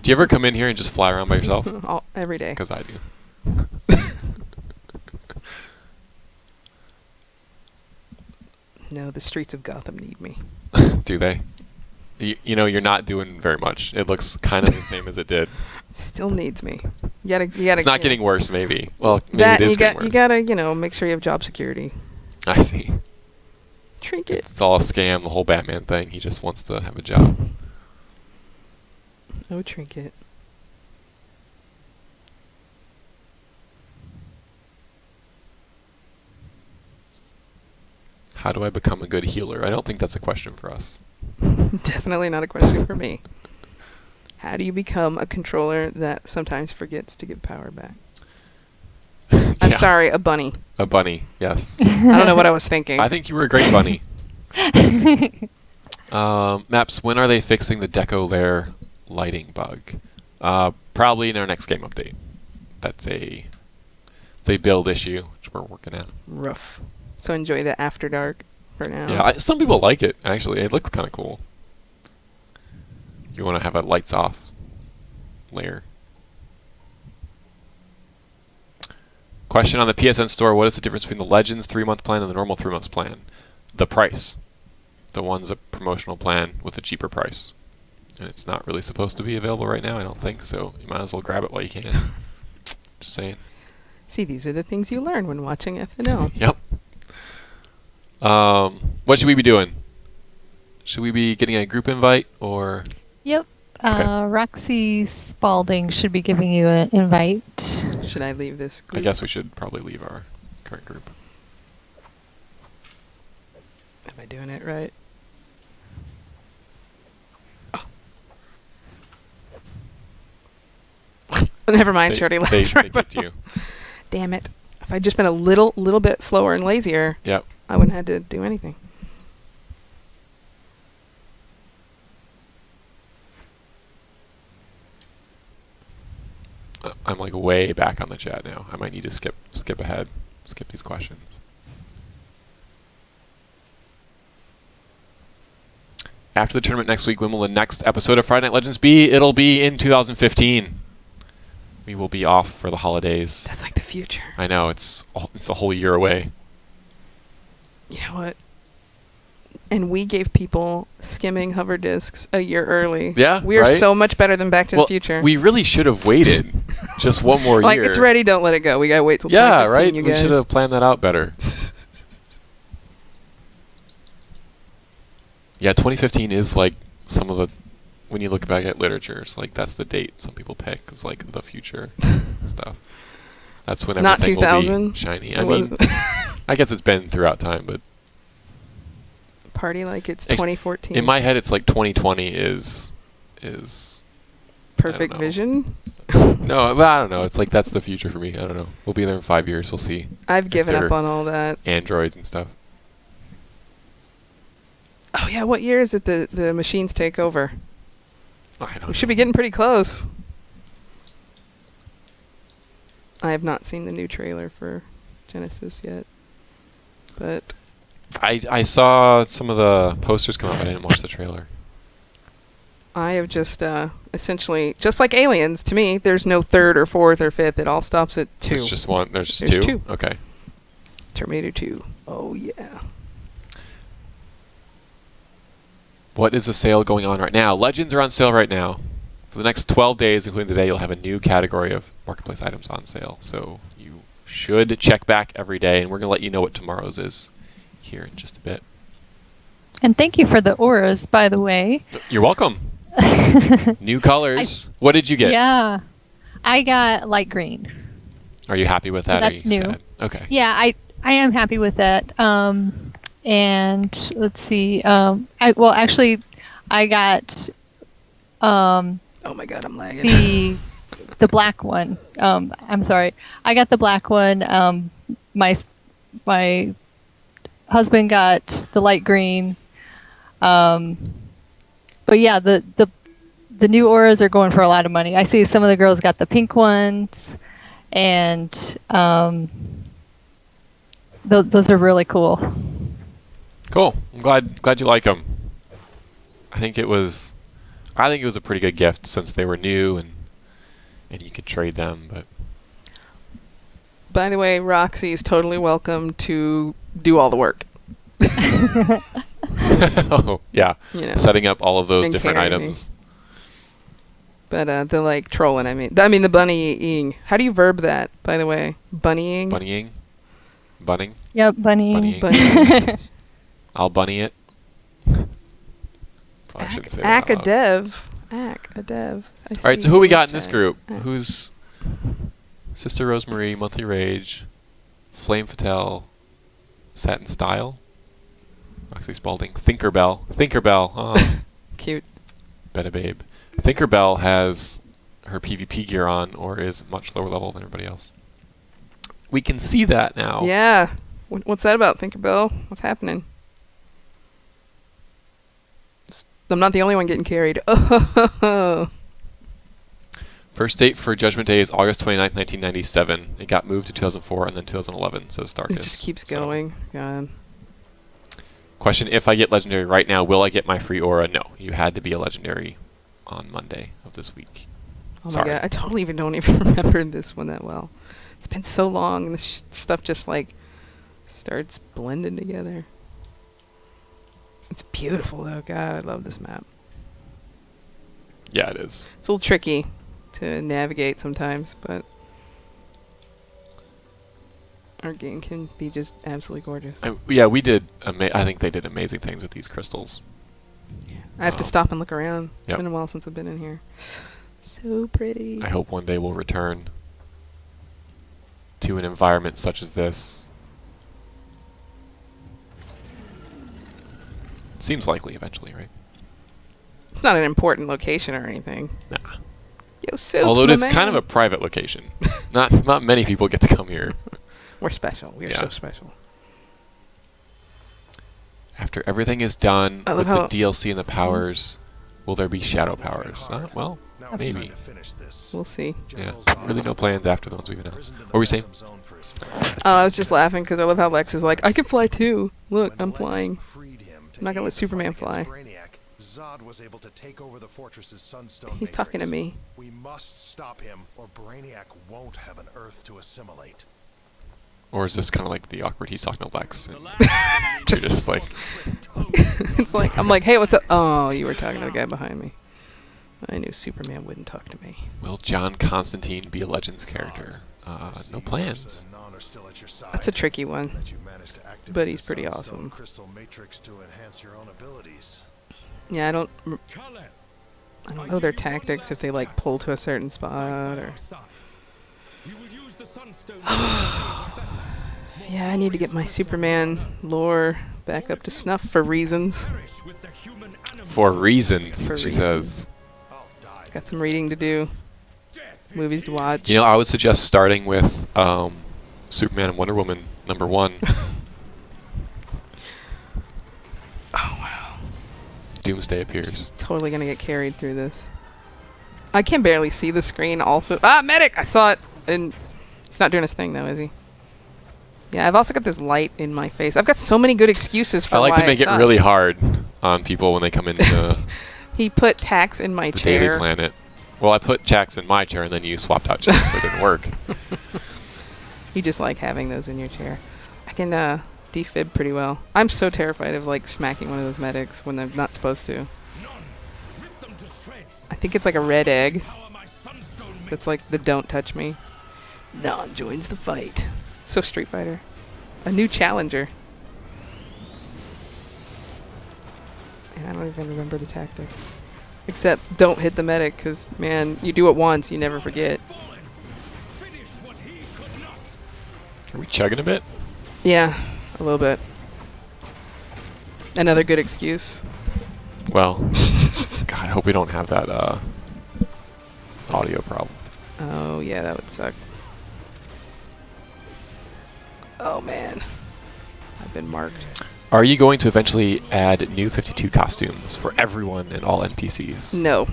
do you ever come in here and just fly around by yourself? Every day. Because I do. No, the streets of Gotham need me. Do they? You're not doing very much. It looks kind of the same as it did. Still needs me. You gotta. It's not getting worse, maybe. Well, maybe that it is you getting worse. gotta make sure you have job security. I see. Trinket. It's all a scam, the whole Batman thing. He just wants to have a job. Oh, Trinket. How do I become a good healer? I don't think that's a question for us. Definitely not a question for me. How do you become a controller that sometimes forgets to give power back? I'm Yeah. sorry, a bunny. A bunny, yes. I don't know what I was thinking. I think you were a great bunny. Maps, when are they fixing the Deco Lair lighting bug? Probably in our next game update. It's a build issue, which we're working on. Rough. So enjoy the After Dark for now. Yeah, some people like it, actually. It looks kind of cool. You want to have a lights off layer. Question on the PSN store, what is the difference between the Legends 3-month plan and the normal 3-month plan? The price. The one's a promotional plan with a cheaper price. And it's not really supposed to be available right now, I don't think, so you might as well grab it while you can. Just saying. See, these are the things you learn when watching FNL. Yep. What should we be doing? Should we be getting a group invite, or...? Yep. Okay. Roxy Spalding should be giving you an invite. Should I leave this group? I guess we should probably leave our current group. Am I doing it right? Oh. Never mind, she already left. They right get you. Damn it. If I'd just been a little bit slower and lazier, Yep. I wouldn't have had to do anything. I'm like way back on the chat now. I might need to skip ahead, skip these questions. After the tournament next week, when will the next episode of Friday Night Legends be? It'll be in 2015. We will be off for the holidays. That's like the future. I know, it's a whole year away. You know what? And we gave people skimming hover discs a year early. Yeah, we are right? so much better than Back to the Future. We really should have waited just one more like, year. it's ready, don't let it go. We gotta wait till Yeah, 2015, right? you We guys. should have planned that out better. Yeah, 2015 is like some of the, when you look back at literature, it's like that's the date some people pick is like the future stuff. That's when Not everything 2000. will be shiny. I mean, I guess it's been throughout time, but Party like it's Actually, 2014. in my head, it's like 2020 is Perfect know. vision. no, but I don't know. It's like that's the future for me. I don't know. We'll be there in 5 years. We'll see. I've given up they're on all that. Androids and stuff. Oh yeah, what year is it the machines take over? I don't We should be getting pretty close. I have not seen the new trailer for Genesis yet. But I saw some of the posters come out, but I didn't watch the trailer. I have just essentially, just like Aliens, to me, there's no third or fourth or fifth. It all stops at 2. There's just one. There's just There's two? 2. Okay. Terminator 2. Oh, yeah. What is the sale going on right now? Legends are on sale right now. For the next 12 days, including today, you'll have a new category of marketplace items on sale. So you should check back every day, and we're going to let you know what tomorrow's is here in just a bit. And thank you for the auras, by the way. You're welcome. New colors. What did you get? Yeah. I got light green. Are you happy with So that? that's Are you new. sad? Okay. Yeah, I am happy with that. And let's see. I got Oh my god, I'm lagging. the black one. I'm sorry. I got the black one. My husband got the light green. But yeah, the new auras are going for a lot of money. I see some of the girls got the pink ones, and those are really cool. Cool. I'm glad you like them. I think it was a pretty good gift since they were new and you could trade them. But By the way, Roxy is totally welcome to do all the work. oh yeah, You know, setting up all of those and different carrying me. items. But the like trolling. I mean the bunnying. How do you verb that? By the way, bunnying. Bunning. Yep, bunny. Bunnying. I'll bunny it. Probably shouldn't say that out loud. A dev. All right, so who we got in this chat. group? Who's Sister Rosemary, Monthly Rage, Flame Fatale, Satin Style, Roxy Spalding, Tinkerbell. Oh, Cute. Betta Babe. Tinkerbell has her PvP gear on, or is much lower level than everybody else. We can see that now. Yeah. What's that about, Tinkerbell? What's happening? I'm not the only one getting carried. Oh. First date for Judgment Day is August 29th, 1997. It got moved to 2004 and then 2011, so it's It Darkness. just keeps So, going. God. question, if I get Legendary right now, will I get my free aura? No. You had to be a Legendary on Monday of this week. Oh my Sorry. god. I totally don't even remember this one that well. It's been so long and this stuff just like starts blending together. It's beautiful though. God, I love this map. Yeah, it is. It's a little tricky to navigate sometimes, but our game can be just absolutely gorgeous. Yeah, we did. I think they did amazing things with these crystals. I have to Wow. stop and look around. It's Yep. been a while since I've been in here. So pretty. I hope one day we'll return to an environment such as this. Seems likely eventually, right? It's not an important location or anything. Nah. Yo, Soups, Although it my is kind of man. a private location. Not many people get to come here. We're special. We are Yeah. so special. After everything is done I love with the how- DLC and the powers, will there be shadow powers? Well, Now it's maybe. time to finish this. We'll see. Yeah, really no plans after the ones we've announced. What were we saying? Oh, I was just laughing because I love how Lex is like, I can fly too. Look, I'm flying. I'm not gonna let Superman fly. Zod was able to take over the fortress's sunstone He's talking to matrix. me. We must stop him, or Brainiac won't have an Earth to assimilate. Or is this kind of like the awkward he's talking to Lex? And Just- you're just like, It's like, I'm like, hey, what's up? Oh, you were talking to the guy behind me. I knew Superman wouldn't talk to me. will John Constantine be a Legends character? No plans. That's a tricky one. But he's pretty Sunstone awesome. Crystal matrix to enhance your own abilities. Yeah, I don't know their tactics if they like pull to a certain spot or. Yeah, I need to get my Superman lore back up to snuff for reasons. For reasons, For she reasons. says. Got some reading to do, movies to watch. You know, I would suggest starting with Superman and Wonder Woman #1. Oh wow! Doomsday appears. Totally gonna get carried through this. I can barely see the screen. Also, ah, medic! I saw it, and he's not doing his thing though, is he? Yeah, I've also got this light in my face. I've got so many good excuses for I like why to make it suck. really hard on people when they come into He put tacks in my The Daily chair. Planet. Well, I put Jax in my chair, and then you swapped out chairs, so it didn't work. You just like having those in your chair. I can defib pretty well. I'm so terrified of like smacking one of those medics when I'm not supposed to. I think it's like a red egg. That's like the don't touch me. Non joins the fight. So Street Fighter. A new challenger. And I don't even remember the tactics. Except don't hit the medic, because, man, you do it once, you never forget. Are we chugging a bit? Yeah, a little bit. Another good excuse. Well, God, I hope we don't have that audio problem. Oh, yeah, that would suck. Oh, man. I've been marked. Are you going to eventually add new 52 costumes for everyone and all NPCs? No.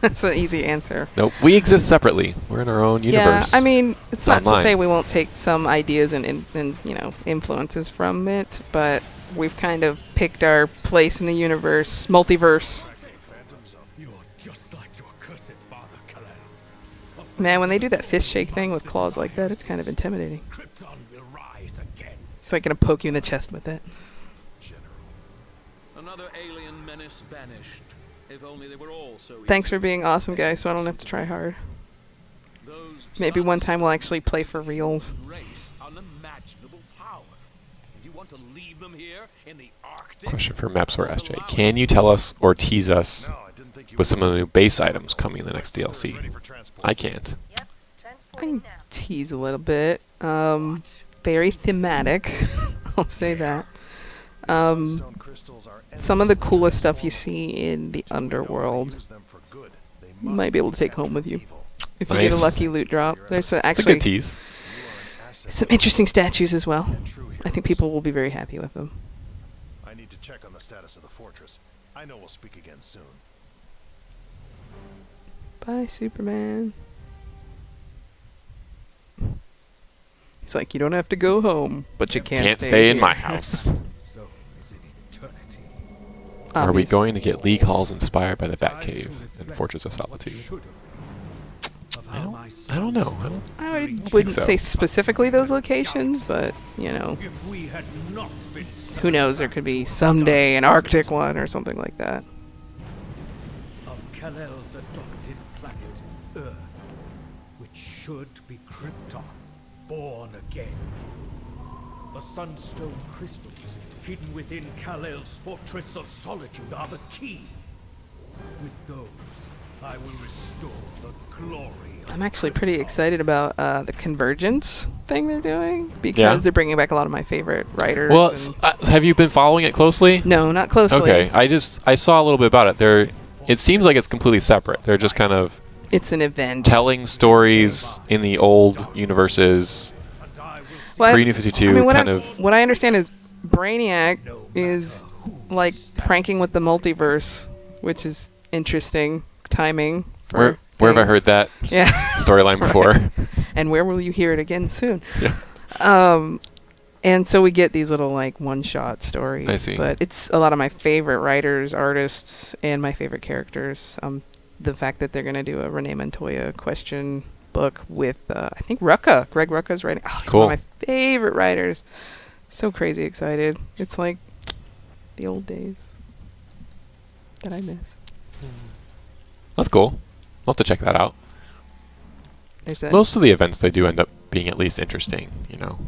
That's an easy answer. Nope. We exist separately. We're in our own universe. Yeah, I mean, it's not to online. say we won't take some ideas and you know, influences from it, but we've kind of picked our place in the universe, multiverse. You're just like your cursed father, Kal-El. Man, when they do that fist shake thing with claws like that, it's kind of intimidating. Krypton will rise again. It's like gonna poke you in the chest with it. Another alien menace banished. If only they were all so Thanks for being awesome, guys, so I don't have to try hard. Those Maybe one time we'll actually play for reals. race unimaginable power. And you want to leave them here in the Arctic? Question for Maps or SJ. Can you tell us or tease us with some of the new base items coming in the next DLC? I can't. I can tease a little bit. Very thematic. I'll say that. Some of the coolest stuff you see in the underworld you might be able to take home with you if you get a Nice. lucky loot drop. There's It's a actually good tease. some interesting statues as well. I think people will be very happy with them. I need to check on the status of the fortress. I know we'll speak again soon. Bye, Superman. He's like, you don't have to go home, but you can't stay in here." my house. So is it eternity. Are we Obvious. going to get League Halls inspired by the Batcave and Fortress of Solitude? I don't know. I think wouldn't so. say specifically those locations, but, you know, If we had not been who knows, there could be someday an Arctic one or something like that. of Kal-El's adopted planet, Earth, which should be Krypton, born again. The sunstone crystals hidden within Kal-El's Fortress of Solitude are the key. With those, I will restore the glory of I'm actually pretty Krypton. excited about the convergence thing they're doing because they're bringing back a lot of my favorite writers. Well, and have you been following it closely? no, not closely. Okay, I saw a little bit about it. It seems like it's completely separate. They're just kind of It's an event. telling stories in the old universes. Well, Pre-New 52 I mean, kind of. what I understand is Brainiac is like pranking with the multiverse, which is interesting timing. For Where have I things. heard that Yeah. storyline before? And where will you hear it again soon? Yeah. And so we get these little like one-shot stories. I see. But it's a lot of my favorite writers, artists, and my favorite characters. The fact that they're going to do a Renee Montoya question book with I think Rucka. Greg Rucka's writing. Oh, he's Cool. one of my favorite writers. So crazy excited. It's like the old days that I miss. That's cool. I'll have to check that out. There's that. Most of the events they do end up being at least interesting, you know.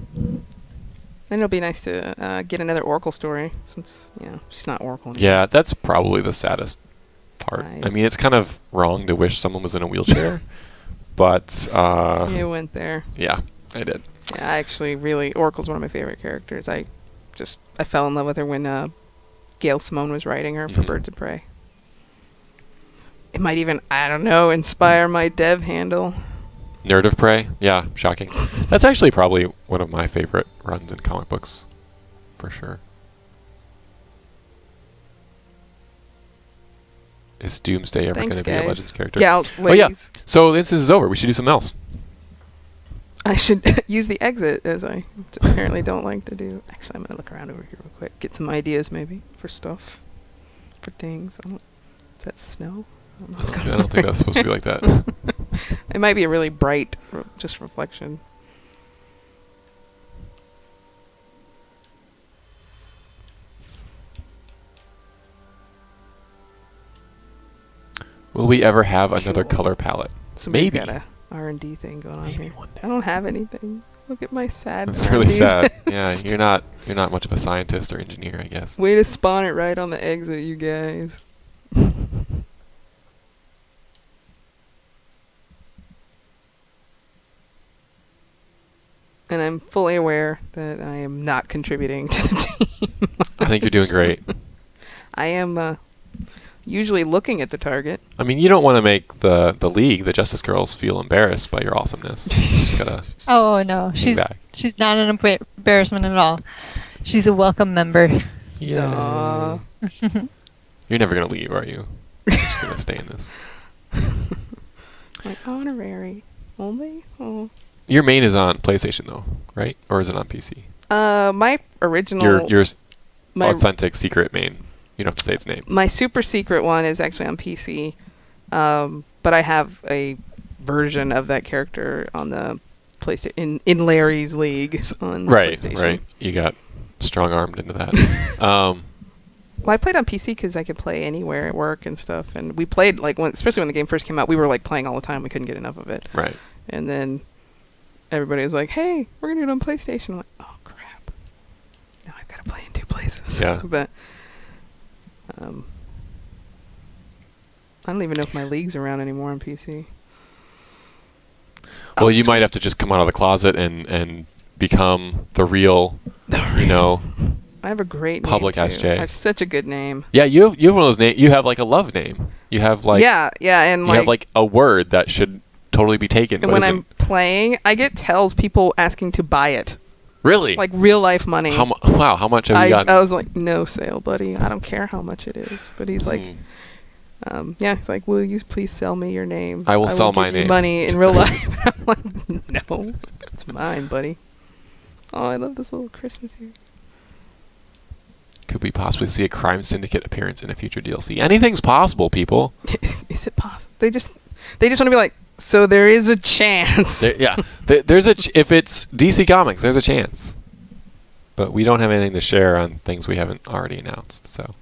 And it'll be nice to get another Oracle story since, you know, she's not Oracle anymore. Yeah, that's probably the saddest part. I mean, it's kind of wrong to wish someone was in a wheelchair, but You went there. yeah, I did. Yeah, I actually really Oracle's one of my favorite characters. I fell in love with her when Gail Simone was writing her for Mhm. Birds of Prey. It might even, I don't know, inspire my dev handle. Nerd of Prey, yeah, shocking. That's actually probably one of my favorite runs in comic books, for sure. Is Doomsday ever going Thanks, to be a guys. Legends character? Gals, Oh yeah. ladies. So the instance is over. We should do something else. I should use the exit, as I apparently don't like to do. Actually, I'm going to look around over here real quick. Get some ideas, maybe, for for things. Is that snow? I don't know I what's don't, going I on don't think there. that's supposed to be like that. It might be a really bright, just reflection. Will we ever have another Cool. color palette? Somebody's Maybe. got a R&D thing going on Maybe here. one day. I don't have anything. Look at my sad. It's really R&D sad. Yeah, list. you're not much of a scientist or engineer, I guess. Way to spawn it right on the exit, you guys. And I'm fully aware that I am not contributing to the team. I think you're doing great. I am usually looking at the target. I mean, you don't want to make the league, the Justice Girls, feel embarrassed by your awesomeness. You just gotta Oh no, hang back. she's not an embarrassment at all. She's a welcome member. Duh. You're never gonna leave, are you? You're just gonna stay in this. Like honorary only. Oh. Your main is on PlayStation though, right? Or is it on PC? My original. Your my authentic secret main. You don't have to say its name. My super secret one is actually on PC, but I have a version of that character on the PlayStation in Larry's League on Right, PlayStation. right. You got strong armed into that. Well, I played on PC because I could play anywhere at work and stuff, and we played like especially when the game first came out. We were like playing all the time. We couldn't get enough of it. Right. And then everybody was like, "Hey, we're gonna do it on PlayStation." I'm like, "Oh crap! Now I've got to play in two places." Yeah. But I don't even know if my league's around anymore on PC. Well, Oh, you might sweet. have to just come out of the closet and become the real, you know. I have a great Public name too. SJ. I have such a good name. Yeah, you have one of those names. You have like a love name. You have like yeah, and you have like a word that should totally be taken. and but when I'm isn't. playing, I get tells people asking to buy it, Really? like real life money. Wow, how much have you gotten? I was like, no sale, buddy. I don't care how much it is. But he's like, yeah, he's like, will you please sell me your name? I will sell my give you name. money in real life. I'm like, no, it's mine, buddy. Oh, I love this little Christmas here. Could we possibly see a crime syndicate appearance in a future DLC? Anything's possible, people. Is it possible? They just want to be like, so there is a chance. There's if it's DC Comics, there's a chance. But we don't have anything to share on things we haven't already announced. So,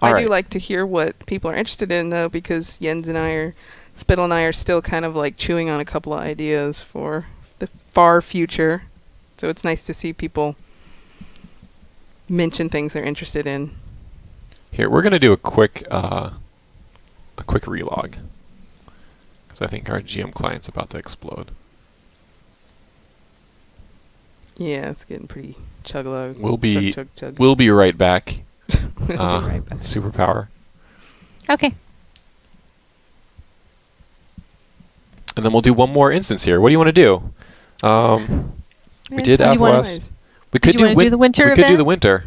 I do like to hear what people are interested in, though, because Spittle and I are still kind of like chewing on a couple of ideas for the far future. So it's nice to see people mention things they're interested in. Here, we're gonna do a quick relog because I think our GM client's about to explode. Yeah, it's getting pretty chug-a-lug. We'll be Chug. we'll be right back. We'll be right back. Superpower, Okay. and then we'll do one more instance here. What do you want to do? We did Did you wanna- Avwest. We Did could you do wanna do the winter We could do event? the winter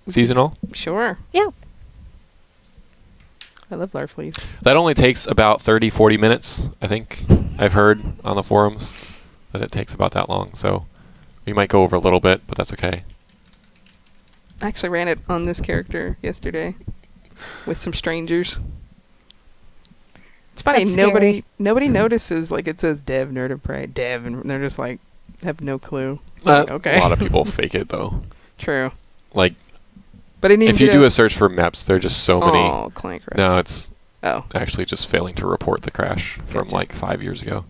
seasonal. Sure. Yeah. I love Larfleeze. That only takes about 30, 40 minutes, I think. I've heard on the forums that it takes about that long. So we might go over a little bit, but that's okay. I actually ran it on this character yesterday with some strangers. It's funny, That's nobody notices, like it says Dev, Nerd of Prey, Dev, and they're just like, have no clue. Like, okay. A lot of people fake it, though. True. Like, But I didn't even if you get do a search for maps, there are just so many. Oh, clank right. No, it's Oh. actually just failing to report the crash from Gotcha. like 5 years ago.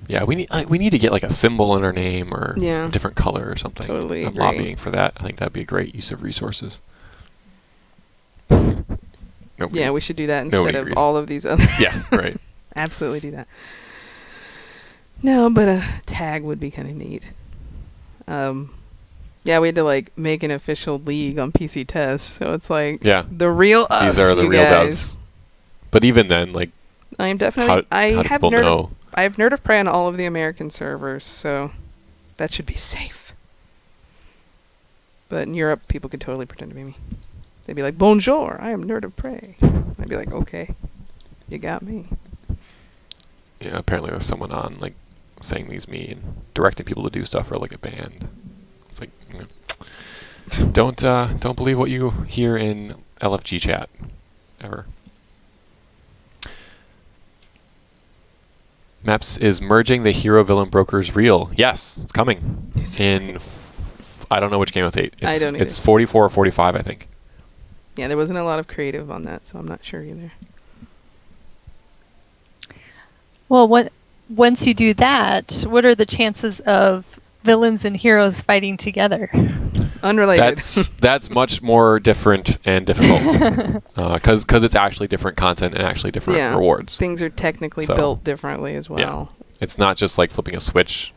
Yeah, we need to get like a symbol in our name or Yeah. a different color or something. Totally I'm agree. lobbying for that. I think that'd be a great use of resources. Nobody- Yeah, we should do that instead Nobody of agrees. all of these other. Yeah, right. Absolutely do that. No, but a tag would be kind of neat. Yeah, we had to like make an official league on PC Test, so it's like Yeah. the real us. These are the you real guys. devs. But even then, like, I am definitely. how I do have people know? I have Nerd of Prey on all of the American servers, so that should be safe. But in Europe, people could totally pretend to be me. They'd be like, "Bonjour, I am Nerd of Prey." I'd be like, "Okay, you got me." Yeah, apparently there's someone on like saying these mean, directing people to do stuff or like a band. It's like, don't believe what you hear in LFG chat ever. Maps is merging the hero villain brokers real. Yes, it's coming in. I don't know which game update. I don't either. It's 44 or 45, I think. Yeah, there wasn't a lot of creative on that, so I'm not sure either. Well, once you do that, what are the chances of villains and heroes fighting together? Unrelated. That's much more different and difficult because it's actually different content and actually different rewards. Things are technically built differently as well. Yeah. It's not just like flipping a switch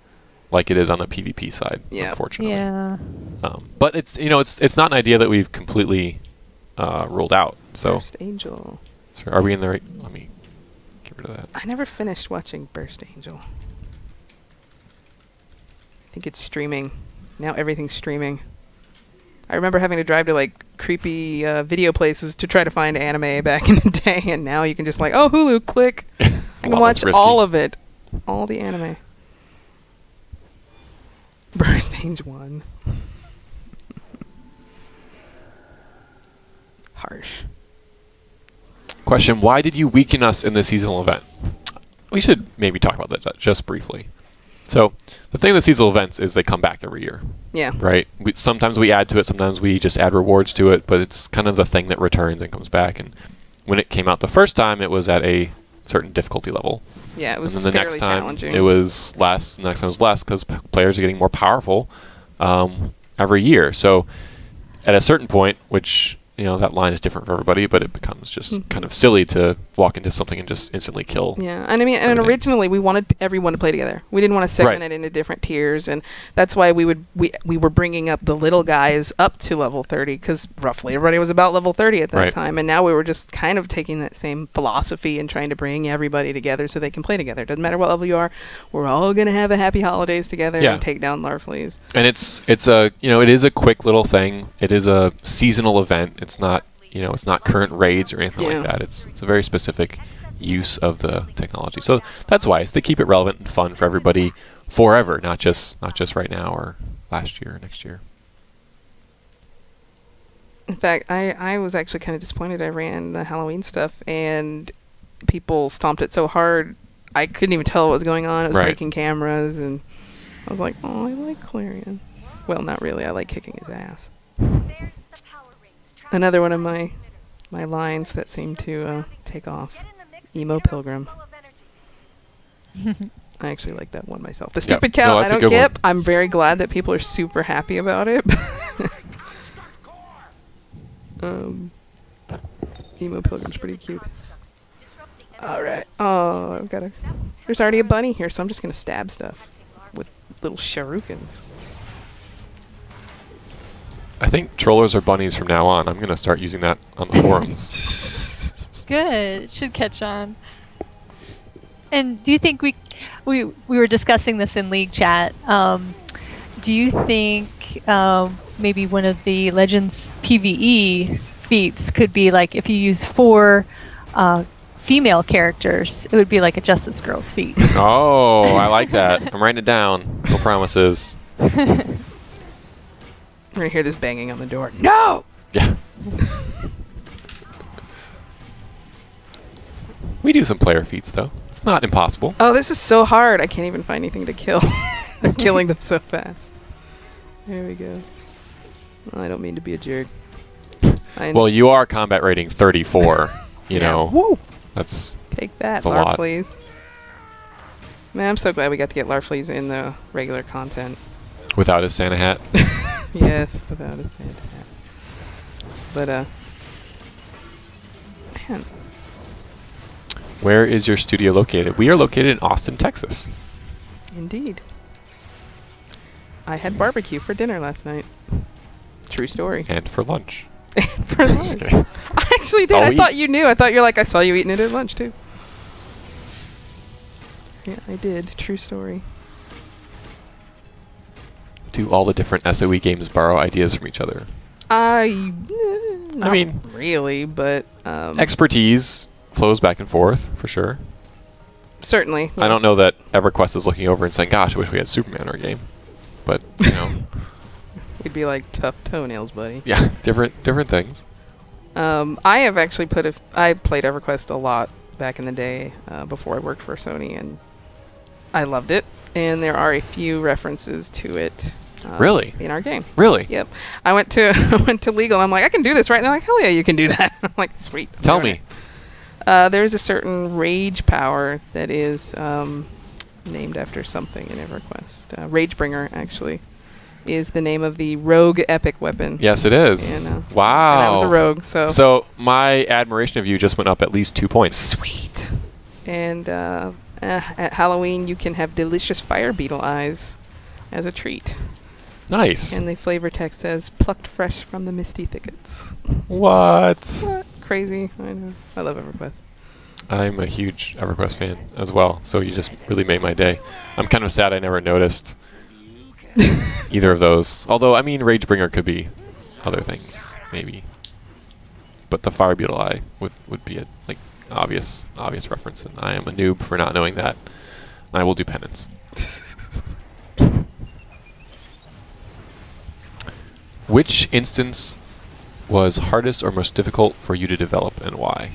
like it is on the PvP side, unfortunately. Yeah. But it's it's not an idea that we've completely ruled out. So Burst Angel. Are we in the right? Let me get rid of that. I never finished watching Burst Angel. I think it's streaming. Now everything's streaming. I remember having to drive to like creepy video places to try to find anime back in the day, and now you can just like, oh, Hulu, click. I can watch all of it. All the anime. Burst Angel 1. Harsh. Question: why did you weaken us in the seasonal event? We should maybe talk about that just briefly. So the thing with seasonal events is they come back every year. Yeah. Right? Sometimes we add to it, sometimes we just add rewards to it, but it's kind of the thing that returns and comes back. And when it came out the first time, it was at a certain difficulty level. Yeah, it was and then the fairly next time challenging. it was less, the next time it was less, because players are getting more powerful every year. So at a certain point, which that line is different for everybody, but it becomes just kind of silly to walk into something and just instantly kill. Yeah, and I mean, and originally we wanted everyone to play together. We didn't want to segment it into different tiers, and that's why we were bringing up the little guys up to level 30, because roughly everybody was about level 30 at that time, and now we were just kind of taking that same philosophy and trying to bring everybody together so they can play together. Doesn't matter what level you are, we're all gonna have a happy holidays together and take down Larfleas. And it's a it is a quick little thing. It is a seasonal event. It's not it's not current raids or anything like that. It's a very specific use of the technology. So that's why it's to keep it relevant and fun for everybody forever, not just right now or last year or next year. In fact, I was actually kind of disappointed. I ran the Halloween stuff and people stomped it so hard I couldn't even tell what was going on. It was breaking cameras, and I was like, oh, I like Clarion. Well, not really. I like kicking his ass. Another one of my lines that seemed to take off. Emo Pilgrim. I actually like that one myself. The stupid cow I don't get. I'm very glad that people are super happy about it. Emo Pilgrim's pretty cute. Alright. Oh, I've got a... There's already a bunny here, so I'm just going to stab stuff with little shurikens. I think trollers are bunnies from now on. I'm going to start using that on the forums. Good. It should catch on. And do you think we were discussing this in League chat. Do you think maybe one of the Legends PvE feats could be like if you use 4 female characters, it would be like a Justice Girls feat? Oh, I like that. I'm writing it down. No promises. We're gonna hear this banging on the door. No! Yeah. We do some player feats, though. It's not impossible. Oh, this is so hard. I can't even find anything to kill. They're killing them so fast. There we go. Well, I don't mean to be a jerk. Well, you are combat rating 34. You know. Woo! That's take that, a lot. Larfleas. Man, I'm so glad we got to get Larfleas in the regular content. Without his Santa hat. Yes, without his Santa hat. But man. Where is your studio located? We are located in Austin, Texas. Indeed. I had barbecue for dinner last night. True story. And for lunch. For lunch. I actually did. I thought you knew. I thought you're like, I saw you eating it at lunch too. Yeah, I did. True story. Do all the different SOE games borrow ideas from each other? I mean, really, but expertise flows back and forth for sure. Certainly. I don't know that EverQuest is looking over and saying, "Gosh, I wish we had Superman in our game," but you know, We'd be like tough toenails, buddy. yeah, different things. I have actually I played EverQuest a lot back in the day before I worked for Sony, and I loved it. And there are a few references to it. Really? In our game. Really? Yep. I went to legal. I'm like, I can do this, right? And they're like, hell yeah, you can do that. I'm like, sweet. Tell me. There's a certain rage power that is named after something in EverQuest. Ragebringer, actually, is the name of the rogue epic weapon. Yes, it is. And, wow. And I was a rogue, so. So my admiration of you just went up at least 2 points. Sweet. And at Halloween, you can have delicious fire beetle eyes as a treat. Nice. And the flavor text says, plucked fresh from the misty thickets. What? Crazy. I know. I love EverQuest. I'm a huge EverQuest fan as well, so you just really made my day. I'm kind of sad I never noticed either of those. Although, I mean, Ragebringer could be other things, maybe. But the Fire Beetle Eye would be a obvious reference, and I am a noob for not knowing that. I will do penance. Which instance was hardest or most difficult for you to develop, and why?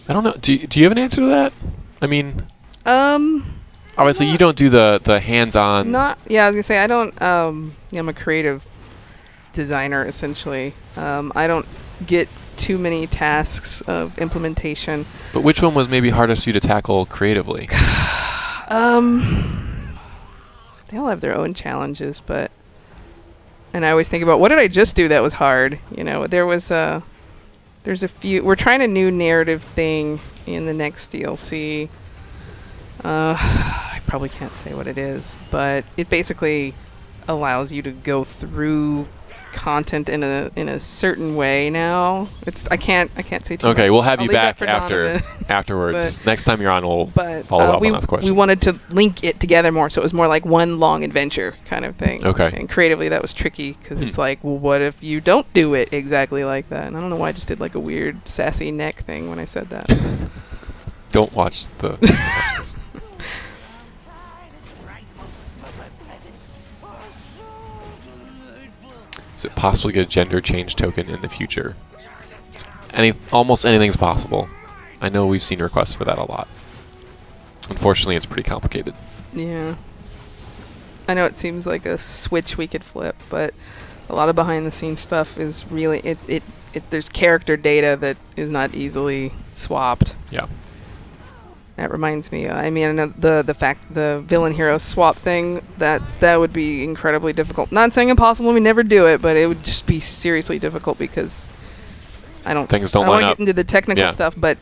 I don't know. Do you have an answer to that? I mean, obviously you don't do the hands-on. Yeah, I was gonna say I don't. I'm a creative designer essentially. I don't get too many tasks of implementation. But which one was maybe hardest for you to tackle creatively? They all have their own challenges, but. And I always think about, what did I just do that was hard? You know, there's a few. We're trying a new narrative thing in the next DLC. I probably can't say what it is, but it basically allows you to go through content in a certain way now. I can't say too much. Okay, we'll have I'll you leave that back for Donovan. afterwards. But next time you're on, we'll follow up on this question. We wanted to link it together more, so it was more like one long adventure kind of thing. Okay. And creatively, that was tricky because it's like, well, what if you don't do it exactly like that? And I don't know why I just did like a weird sassy neck thing when I said that. Don't watch the. Is it possible to get a gender change token in the future? Almost anything's possible. I know we've seen requests for that a lot. Unfortunately, it's pretty complicated. Yeah. I know it seems like a switch we could flip, but a lot of behind-the-scenes stuff is really there's character data that is not easily swapped. Yeah. That reminds me. I mean, the villain hero swap thing that would be incredibly difficult. Not saying impossible. We never do it, but it would just be seriously difficult because things don't line want to up. get into the technical stuff, but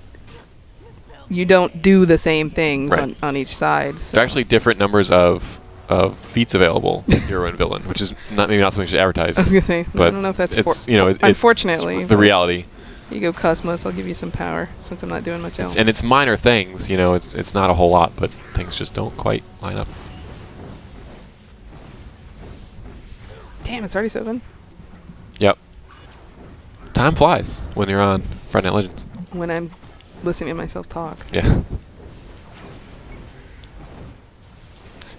you don't do the same things on each side. So. There are actually different numbers of feats available in hero and villain, which is maybe not something we should advertise. I was gonna say, but I don't know if that's unfortunately the reality. You go Cosmos, I'll give you some power since I'm not doing much else. And it's minor things, it's not a whole lot, but things just don't quite line up. Damn, it's already 7. Yep. Time flies when you're on Friday Night Legends. When I'm listening to myself talk. Yeah.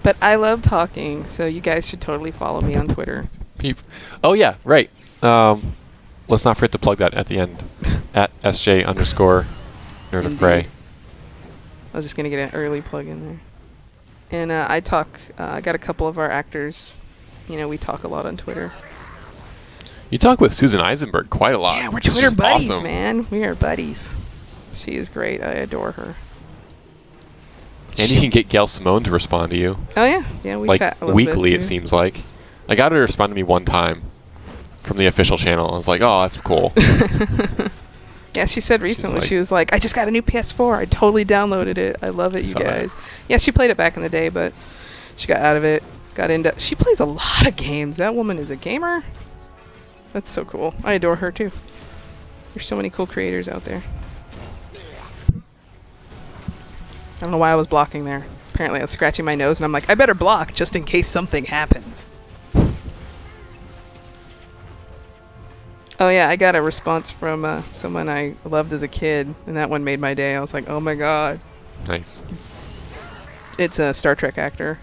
But I love talking, so you guys should totally follow me on Twitter. Oh yeah, right. Let's not forget to plug that at the end. At SJ_Nerd of Prey. I was just going to get an early plug in there. And I talk, I got a couple of our actors, we talk a lot on Twitter. You talk with Susan Eisenberg quite a lot. Yeah, we're Twitter buddies, awesome. Man. We are buddies. She is great. I adore her. And you can get Gail Simone to respond to you. Oh, yeah. Yeah, we chat a little weekly, bit it seems like. I got her to respond to me one time from the official channel. I was like, oh, that's cool. Yeah, she said recently, she was like, I just got a new PS4. I totally downloaded it. I love it, you guys. Yeah, she played it back in the day, but she got out of it. She plays a lot of games. That woman is a gamer. That's so cool. I adore her, too. There's so many cool creators out there. I don't know why I was blocking there. Apparently I was scratching my nose, and I'm like, I better block just in case something happens. Oh, yeah, I got a response from someone I loved as a kid, and that one made my day. I was like, oh, my God. Nice. It's a Star Trek actor.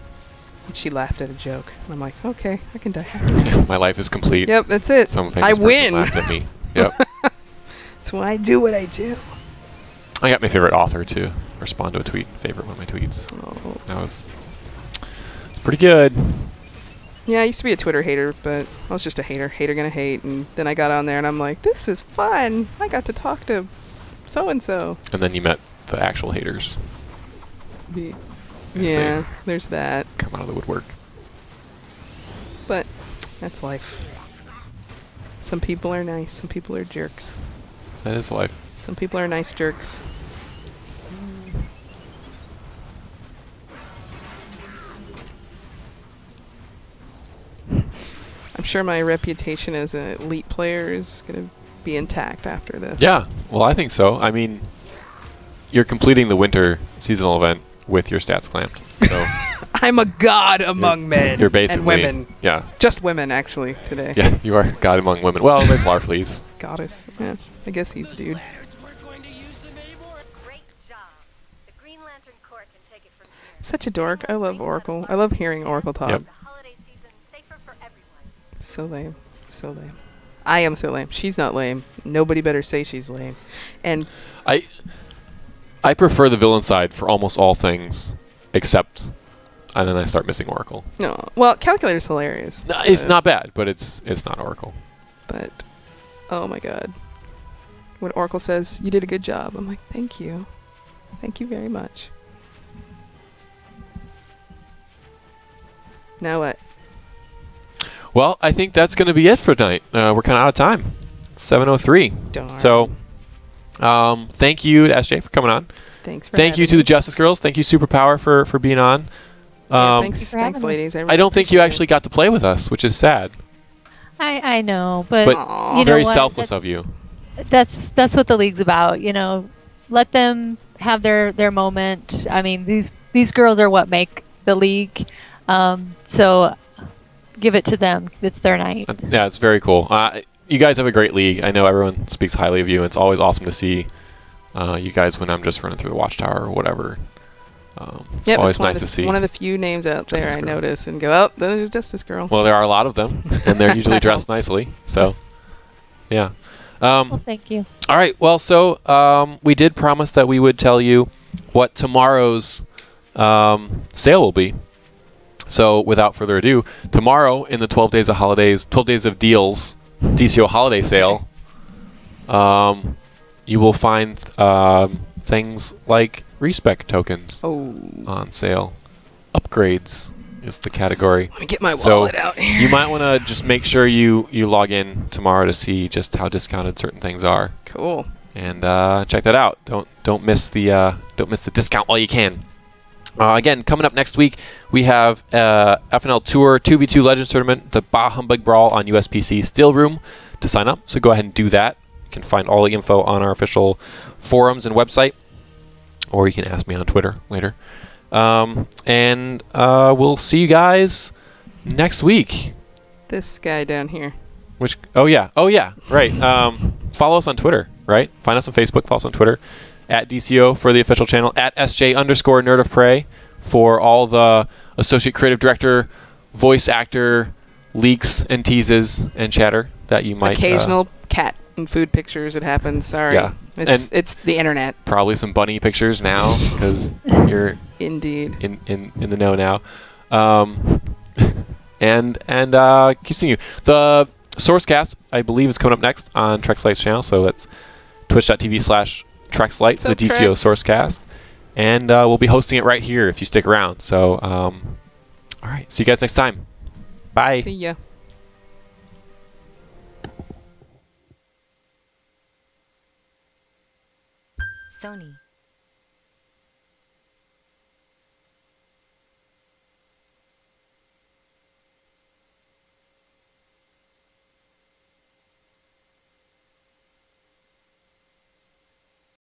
She laughed at a joke. And I'm like, okay, I can die happy. Yeah, my life is complete. Yep, that's it. Some famous I person win. laughed at me. Yep. That's why I do what I do. I got my favorite author to respond to a tweet. Favorite one of my tweets. Oh. That was pretty good. Yeah, I used to be a Twitter hater, but I was just a hater. Hater gonna hate. And then I got on there and I'm like, this is fun. I got to talk to so-and-so. And then you met the actual haters. Yeah, there's that. Come out of the woodwork. But that's life. Some people are nice. Some people are jerks. That is life. Some people are nice jerks. I'm sure my reputation as an elite player is going to be intact after this. Yeah, well, I think so. I mean, you're completing the winter seasonal event with your stats clamped. So I'm a god among men you're basically, and women. Yeah. Just women, actually, today. Yeah, you are god among women. Well, there's Larfleeze. Goddess. Yeah, I guess he's a dude. Great job. The Green Lantern Corps can take it from here. Such a dork. I love Oracle. I love hearing Oracle talk. Yep. The holiday season safer for everyone. So lame. So lame. I am so lame. She's not lame. Nobody better say she's lame. And I prefer the villain side for almost all things, except, and then I start missing Oracle. no, well, Calculator's hilarious. No, it's not bad, but it's not Oracle. But oh my god, when Oracle says you did a good job, I'm like, thank you very much. Now what? Well, I think that's going to be it for tonight. We're kind of out of time. It's 7:03. Darn. So, thank you to SJ for coming on. Thanks for Thank you having to me. the Justice Girls. Thank you, Superpower, for being on. Yeah, thanks, for having thanks, us. ladies. I don't think you actually got to play with us, which is sad, I know, but but you know very what? selfless of you. That's what the league's about. You know, let them have their moment. I mean, these girls are what make the league. So give it to them. It's their night. Yeah, it's very cool. You guys have a great league. I know everyone speaks highly of you. And it's always awesome to see you guys when I'm just running through the Watchtower or whatever. Yep, always it's one nice of the, to see. one of the few names out Justice there I Girl. notice and go, oh, there's Justice Girl. Well, there are a lot of them, and they're usually dressed Helps. nicely. So, yeah. Well, thank you. All right. Well, so we did promise that we would tell you what tomorrow's sale will be. So, without further ado, tomorrow in the 12 Days of Holidays, 12 Days of Deals, DCUO Holiday Sale, you will find things like respec tokens on sale. Upgrades is the category. Let me get my So wallet out here. you might want to just make sure you log in tomorrow to see just how discounted certain things are, Cool. and check that out. Don't miss the discount while you can. Again, coming up next week, we have FNL Tour 2v2 Legends Tournament, the Bah Humbug Brawl on USPC Steel Room to sign up. So go ahead and do that. You can find all the info on our official forums and website, or you can ask me on Twitter later. And we'll see you guys next week. This guy down here. Which? Oh yeah, right. Follow us on Twitter, right? Find us on Facebook. Follow us on Twitter at DCO for the official channel, at SJ_Nerd of Prey for all the associate creative director, voice actor leaks and teases and chatter that you might. Occasional cat and food pictures. It happens. Sorry. Yeah. It's the internet. Probably some bunny pictures now because you're Indeed. in the know now. And keep seeing you. The Sourcecast, I believe, is coming up next on TrexLight's channel. So that's twitch.tv/TrexLight for the DCO Sourcecast. And we'll be hosting it right here if you stick around. So, all right. See you guys next time. Bye. See ya. Sony.